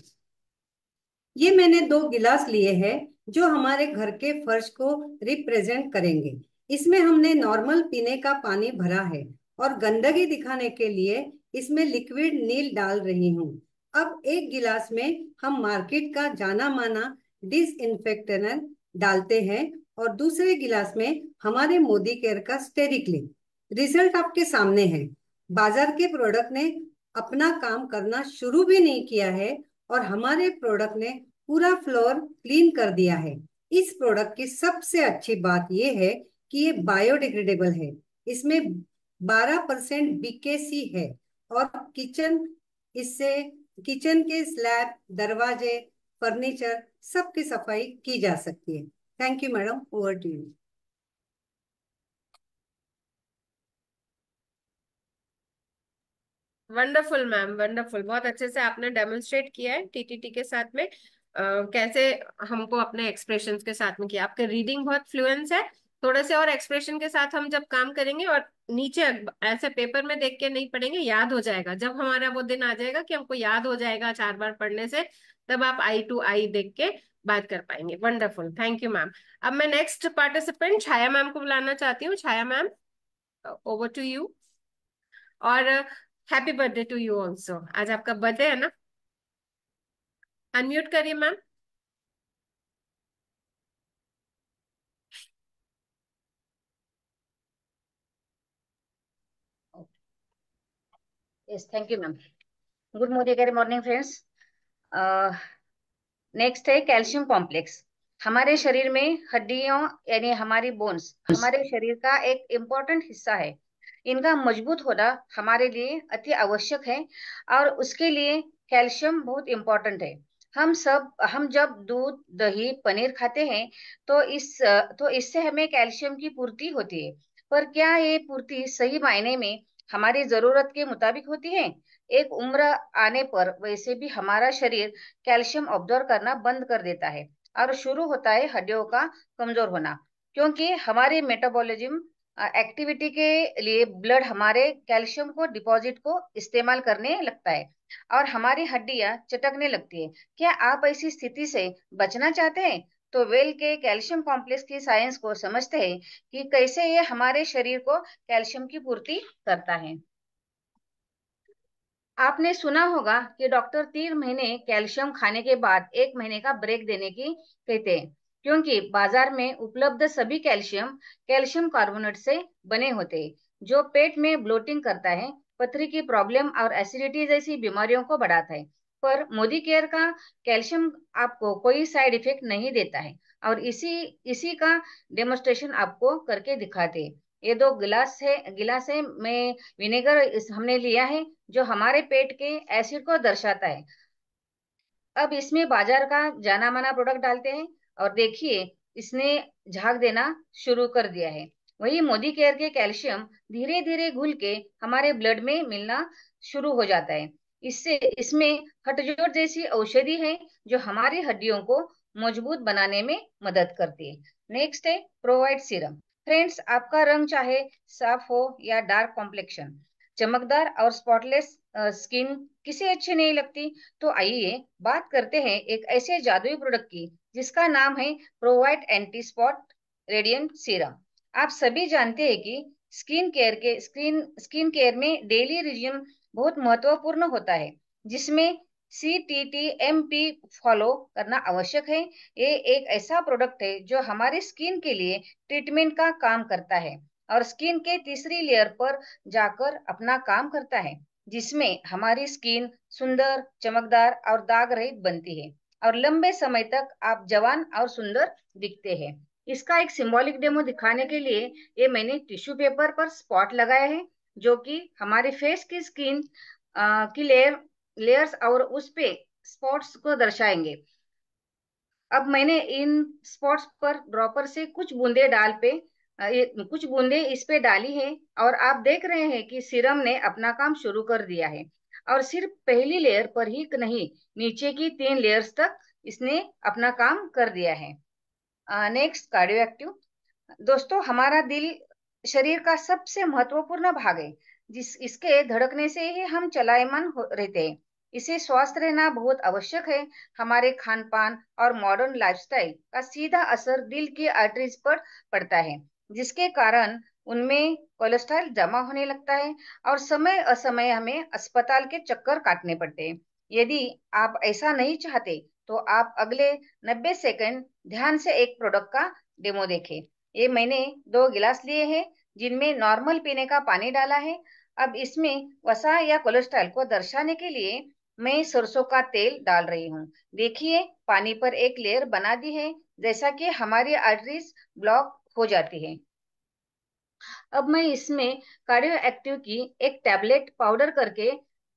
ये मैंने 2 गिलास लिए हैं जो हमारे घर के फर्श को रिप्रेजेंट करेंगे। इसमें हमने नॉर्मल पीने का पानी भरा है और गंदगी दिखाने के लिए इसमें लिक्विड नील डाल रही हूँ। अब एक गिलास में हम मार्केट का जाना माना डिसइंफेक्टेंट डालते हैं और दूसरे गिलास में हमारे मोदी केयर का स्टेरिक्लिन। रिजल्ट आपके सामने है। बाजार के प्रोडक्ट ने अपना काम करना शुरू भी नहीं किया है और हमारे प्रोडक्ट ने पूरा फ्लोर क्लीन कर दिया है। इस प्रोडक्ट की सबसे अच्छी बात यह है कि ये बायोडिग्रेडेबल है। इसमें 12% बीकेसी है और इससे किचन के स्लैब, दरवाजे, फर्नीचर सबकी सफाई की जा सकती है। Thank you madam, over to you. Wonderful ma'am, wonderful. बहुत अच्छे से आपने डेमोन्स्ट्रेट किया है टीटीटी के साथ में, कैसे हमको अपने एक्सप्रेशंस के साथ में किया। आपके रीडिंग बहुत फ्लुएंस है। थोड़े से और एक्सप्रेशन के साथ हम जब काम करेंगे और नीचे ऐसे पेपर में देख के नहीं पढ़ेंगे, याद हो जाएगा। जब हमारा वो दिन आ जाएगा कि हमको याद हो जाएगा 4 बार पढ़ने से, तब आप आई टू आई देख के बात कर पाएंगे। Wonderful, thank you ma'am. अब मैं नेक्स्ट पार्टिसिपेंट छाया मैम को बुलाना चाहती हूँ। Chhaya ma'am, over to you. और happy birthday to you also. आज आपका बर्थडे है ना? अनम्यूट करिए ma'am. Yes, thank you ma'am. Good morning friends. Next है कैल्शियम कॉम्प्लेक्स। हमारे शरीर में हड्डियों यानी हमारी बोन्स हमारे शरीर का एक इम्पोर्टेंट हिस्सा है। इनका मजबूत होना हमारे लिए अति आवश्यक है और उसके लिए कैल्शियम बहुत इम्पोर्टेंट है। हम जब दूध, दही, पनीर खाते हैं तो इससे हमें कैल्शियम की पूर्ति होती है। पर क्या ये पूर्ति सही मायने में हमारी जरूरत के मुताबिक होती है? एक उम्र आने पर वैसे भी हमारा शरीर कैल्शियम ऑब्जर्व करना बंद कर देता है और शुरू होता है हड्डियों का कमजोर होना, क्योंकि हमारे मेटाबॉलिज्म एक्टिविटी के लिए ब्लड हमारे कैल्शियम को डिपॉजिट को इस्तेमाल करने लगता है और हमारी हड्डियां चटकने लगती है। क्या आप ऐसी स्थिति से बचना चाहते हैं? तो वेल के कैल्शियम कॉम्प्लेक्स की साइंस को समझते हैं कि कैसे ये हमारे शरीर को कैल्शियम की पूर्ति करता है। आपने सुना होगा कि डॉक्टर 3 महीने कैल्शियम खाने के बाद 1 महीने का ब्रेक देने की कहते हैं, क्योंकि बाजार में उपलब्ध सभी कैल्शियम कैल्शियम कार्बोनेट से बने होते हैं, जो पेट में ब्लोटिंग करता है, पथरी की प्रॉब्लम और एसिडिटी जैसी बीमारियों को बढ़ाता है। पर मोदी केयर का कैल्शियम आपको कोई साइड इफेक्ट नहीं देता है, और इसी इसी का डेमोन्स्ट्रेशन आपको करके दिखाते हैं। ये 2 गिलास है में विनेगर हमने लिया है, जो हमारे पेट के एसिड को दर्शाता है। अब इसमें बाजार का जाना माना प्रोडक्ट डालते हैं, और देखिए इसने झाग देना शुरू कर दिया है। वही मोदी केयर के कैल्शियम धीरे धीरे घुल के हमारे ब्लड में मिलना शुरू हो जाता है। इससे इसमें हटजोड़ जैसी औषधि है, जो हमारी हड्डियों को मजबूत बनाने में मदद करती है। नेक्स्ट है प्रोवाइड सीरम। फ्रेंड्स, आपका रंग चाहे साफ हो या डार्क कॉम्प्लेक्शन, चमकदार और स्पॉटलेस स्किन किसे अच्छी नहीं लगती। तो आइए बात करते हैं एक ऐसे जादुई प्रोडक्ट की जिसका नाम है provide anti spot radiant serum. आप सभी जानते हैं कि स्किन केयर में डेली रिजीम बहुत महत्वपूर्ण होता है, जिसमें CTTMP फॉलो करना आवश्यक है। ये एक ऐसा प्रोडक्ट है जो हमारे स्किन के लिए ट्रीटमेंट का काम करता है, और स्किन के तीसरी लेयर पर जाकर अपना काम करता है, जिसमें हमारी स्किन सुंदर, चमकदार और दाग रहित बनती है, और लंबे समय तक आप जवान और सुंदर दिखते हैं। इसका एक सिंबॉलिक डेमो दिखाने के लिए ये मैंने टिश्यू पेपर पर स्पॉट लगाया है, जो कि हमारे फेस की स्किन की लेयर्स और उस पे स्पॉट्स को दर्शाएंगे। अब मैंने इन स्पॉट्स पर ड्रॉपर से कुछ बूंदे इस पे डाली है, और आप देख रहे हैं कि सीरम ने अपना काम शुरू कर दिया है, और सिर्फ पहली लेयर पर ही नहीं, नीचे की 3 लेयर्स तक इसने अपना काम कर दिया है। Next, cardio active. दोस्तों, हमारा दिल शरीर का सबसे महत्वपूर्ण भाग है, इसके धड़कने से ही हम चलायमान रहते हैं। इसे स्वस्थ रहना बहुत आवश्यक है। हमारे खान पान और मॉडर्न लाइफस्टाइल का सीधा असर दिल की आर्टरीज पर पड़ता है, जिसके कारण उनमें कोलेस्ट्रॉल जमा होने लगता है, और समय असमय हमें अस्पताल के चक्कर काटने पड़ते हैं। यदि आप ऐसा नहीं चाहते, तो आप अगले 90 सेकंड ध्यान से एक प्रोडक्ट का डेमो देखें। ये मैंने 2 गिलास लिए हैं, जिनमें नॉर्मल पीने का पानी डाला है। अब इसमें वसा या कोलेस्ट्रॉल को दर्शाने के लिए मैं सरसों का तेल डाल रही हूँ। देखिए, पानी पर एक लेयर बना दी है, जैसा कि हमारी आर्टरीज ब्लॉक हो जाती है। अब मैं इसमें कार्डियो एक्टिव की एक टैबलेट पाउडर करके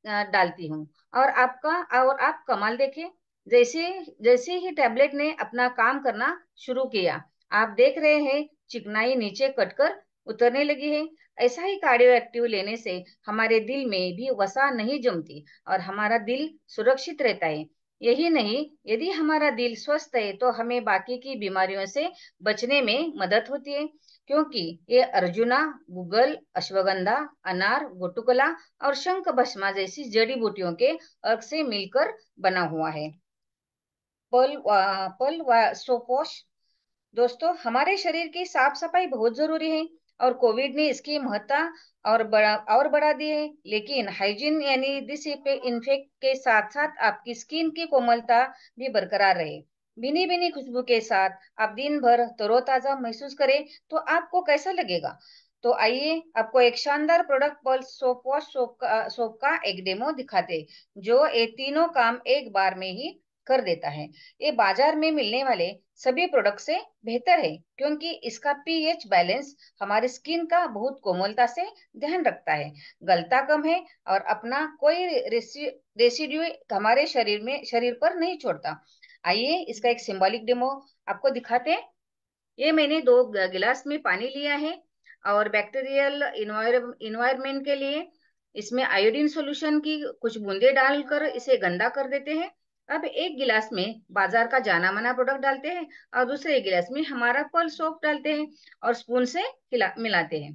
डालती हूँ, और आप कमाल देखें। जैसे जैसे ही टैबलेट ने अपना काम करना शुरू किया, आप देख रहे हैं चिकनाई नीचे कटकर उतरने लगी है। ऐसा ही कार्डियो एक्टिव लेने से हमारे दिल में भी वसा नहीं जमती, और हमारा दिल सुरक्षित रहता है। यही नहीं, यदि हमारा दिल स्वस्थ है, तो हमें बाकी की बीमारियों से बचने में मदद होती है, क्योंकि ये अर्जुना, गुगल, अश्वगंधा, अनार, गोटुकला और शंख भस्मा जैसी जड़ी बूटियों के अर्क से मिलकर बना हुआ है। सोपोश। दोस्तों, हमारे शरीर की साफ सफाई बहुत जरूरी है, और कोविड ने इसकी महत्ता और बढ़ा दी है। लेकिन हाइजीन यानी डिसइंफेक्ट के साथ साथ आपकी स्किन की कोमलता भी बरकरार रहे। भीनी भीनी खुशबू के साथ आप दिन भर तरोताजा महसूस करें, तो आपको कैसा लगेगा? तो आइए आपको एक शानदार प्रोडक्ट पल्स सोप का एक डेमो दिखाते, जो ये तीनों काम एक बार में ही कर देता है। ये बाजार में मिलने वाले सभी प्रोडक्ट से बेहतर है, क्योंकि इसका पीएच बैलेंस हमारी स्किन का बहुत कोमलता से ध्यान रखता है, गलता कम है, और अपना कोई रेसिड्यू हमारे शरीर पर नहीं छोड़ता। आइए इसका एक सिंबॉलिक डेमो आपको दिखाते हैं। ये मैंने 2 गिलास में पानी लिया है, और बैक्टीरियल इन्वायरमेंट के लिए इसमें आयोडीन सॉल्यूशन की कुछ बूंदे डालकर इसे गंदा कर देते हैं। अब एक गिलास में बाजार का जाना माना प्रोडक्ट डालते हैं, और दूसरे गिलास में हमारा पर्ल सोप डालते हैं, और स्पून से मिलाते हैं।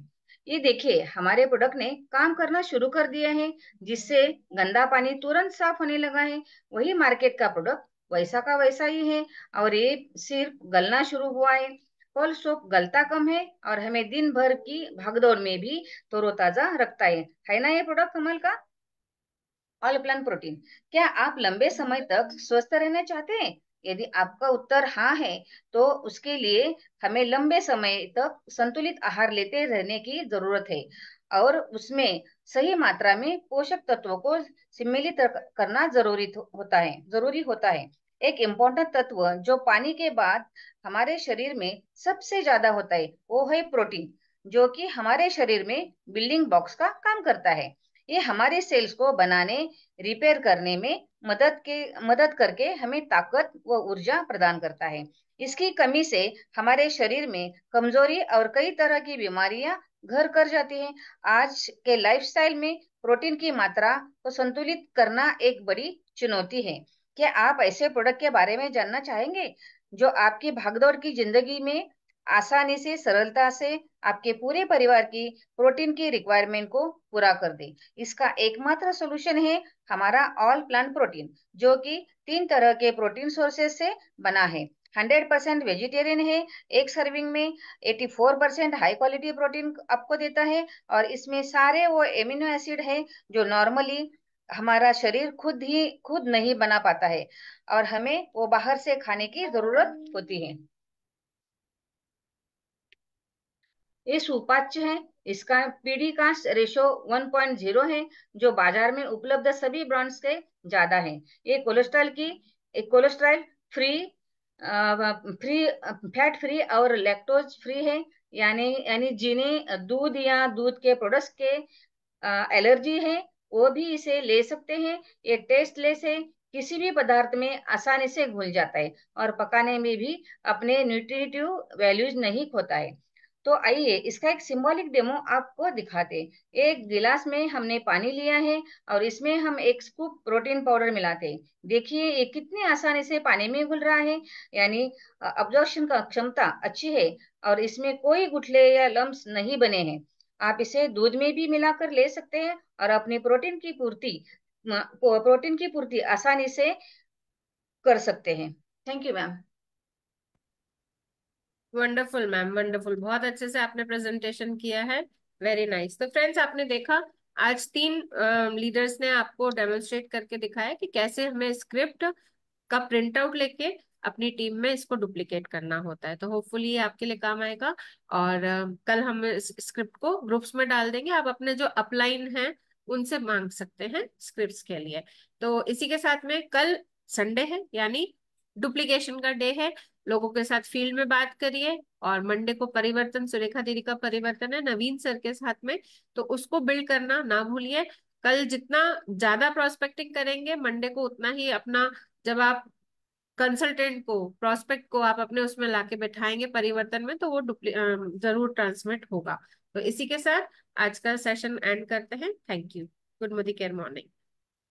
ये देखिए, हमारे प्रोडक्ट ने काम करना शुरू कर दिया है, जिससे गंदा पानी तुरंत साफ होने लगा है। वही मार्केट का प्रोडक्ट वैसा का वैसा ही है और ये सिर्फ गलना शुरू हुआ है। फलस्वरूप गलता कम है और हमें दिन भर की भागदौड़ में भी तरोताजा रखता है ना ये प्रोडक्ट कमल का। ऑल प्लांट प्रोटीन, क्या आप लंबे समय तक स्वस्थ रहना चाहते हैं? यदि आपका उत्तर हाँ है तो उसके लिए हमें लंबे समय तक संतुलित आहार लेते रहने की जरूरत है और उसमें सही मात्रा में पोषक तत्वों को सम्मिलित करना जरूरी होता है। एक इम्पोर्टेंट तत्व जो पानी के बाद हमारे शरीर में सबसे ज्यादा होता है वो है प्रोटीन, जो कि हमारे शरीर में बिल्डिंग ब्लॉक्स का काम करता है। ये हमारे सेल्स को बनाने, रिपेयर करने में मदद करके हमें ताकत व ऊर्जा प्रदान करता है। इसकी कमी से हमारे शरीर में कमजोरी और कई तरह की बीमारियां घर कर जाती हैं। आज के लाइफस्टाइल में प्रोटीन की मात्रा को संतुलित करना एक बड़ी चुनौती है। क्या आप ऐसे प्रोडक्ट के बारे में जानना चाहेंगे जो आपकी भागदौड़ की जिंदगी में आसानी से, सरलता से आपके पूरे परिवार की प्रोटीन की रिक्वायरमेंट को पूरा कर दे? इसका एकमात्र सोल्यूशन है हमारा ऑल प्लांट प्रोटीन, जो कि 3 तरह के प्रोटीन सोर्सेस से बना है। 100% वेजिटेरियन है, एक सर्विंग में 84% हाई क्वालिटी प्रोटीन आपको देता है और इसमें सारे वो एमिनो एसिड है जो नॉर्मली हमारा शरीर खुद नहीं बना पाता है और हमें वो बाहर से खाने की जरूरत होती है। ये सुपाच्य है, इसका पीडी का रेशो 1.0 है जो बाजार में उपलब्ध सभी ब्रांड्स के ज्यादा है। ये कोलेस्ट्रॉल फ्री, फैट फ्री और लैक्टोज फ्री है, यानी जिन्हें दूध या दूध के प्रोडक्ट्स के एलर्जी है वो भी इसे ले सकते हैं। ये टेस्टलेस है, किसी भी पदार्थ में आसानी से घुल जाता है और पकाने में भी अपने न्यूट्रिटिव वैल्यूज नहीं खोता है। तो आइए इसका एक सिंबॉलिक डेमो आपको दिखाते हैं। एक गिलास में हमने पानी लिया है और इसमें हम एक स्कूप प्रोटीन पाउडर मिलाते हैं। देखिए ये कितनी आसानी से पानी में घुल रहा है, यानी अब्जॉर्प्शन का क्षमता अच्छी है और इसमें कोई गुठले या लम्स नहीं बने हैं। आप इसे दूध में भी मिलाकर ले सकते हैं और अपनी प्रोटीन की पूर्ति आसानी से कर सकते हैं। Thank you ma'am. Wonderful ma'am, wonderful, बहुत अच्छे से आपने प्रेजेंटेशन किया है। Very nice. तो फ्रेंड्स, आपने देखा आज 3 लीडर्स ने आपको डेमोन्स्ट्रेट करके दिखाया कि कैसे हमें स्क्रिप्ट का प्रिंट आउट लेके अपनी टीम में इसको डुप्लीकेट करना होता है। तो होपफुली ये आपके लिए काम आएगा और कल हम इस स्क्रिप्ट को ग्रुप्स में डाल देंगे। आप अपने जो अपलाइन हैं उनसे मांग सकते हैं स्क्रिप्ट्स के लिए। तो इसी के साथ में कल संडे है, यानी डुप्लीकेशन का डे है। लोगों के साथ फील्ड में बात करिए और मंडे को परिवर्तन, सुरेखा दीदी का परिवर्तन है नवीन सर के साथ में, तो उसको बिल्ड करना ना भूलिए। कल जितना ज्यादा प्रोस्पेक्टिंग करेंगे मंडे को उतना ही अपना, जब आप कंसल्टेंट को, प्रोस्पेक्ट को आप अपने उसमें लाके बैठाएंगे परिवर्तन में, तो वो जरूर ट्रांसमिट होगा। तो इसी के साथ आज का सेशन एंड करते हैं। Thank you. Good morning, care morning.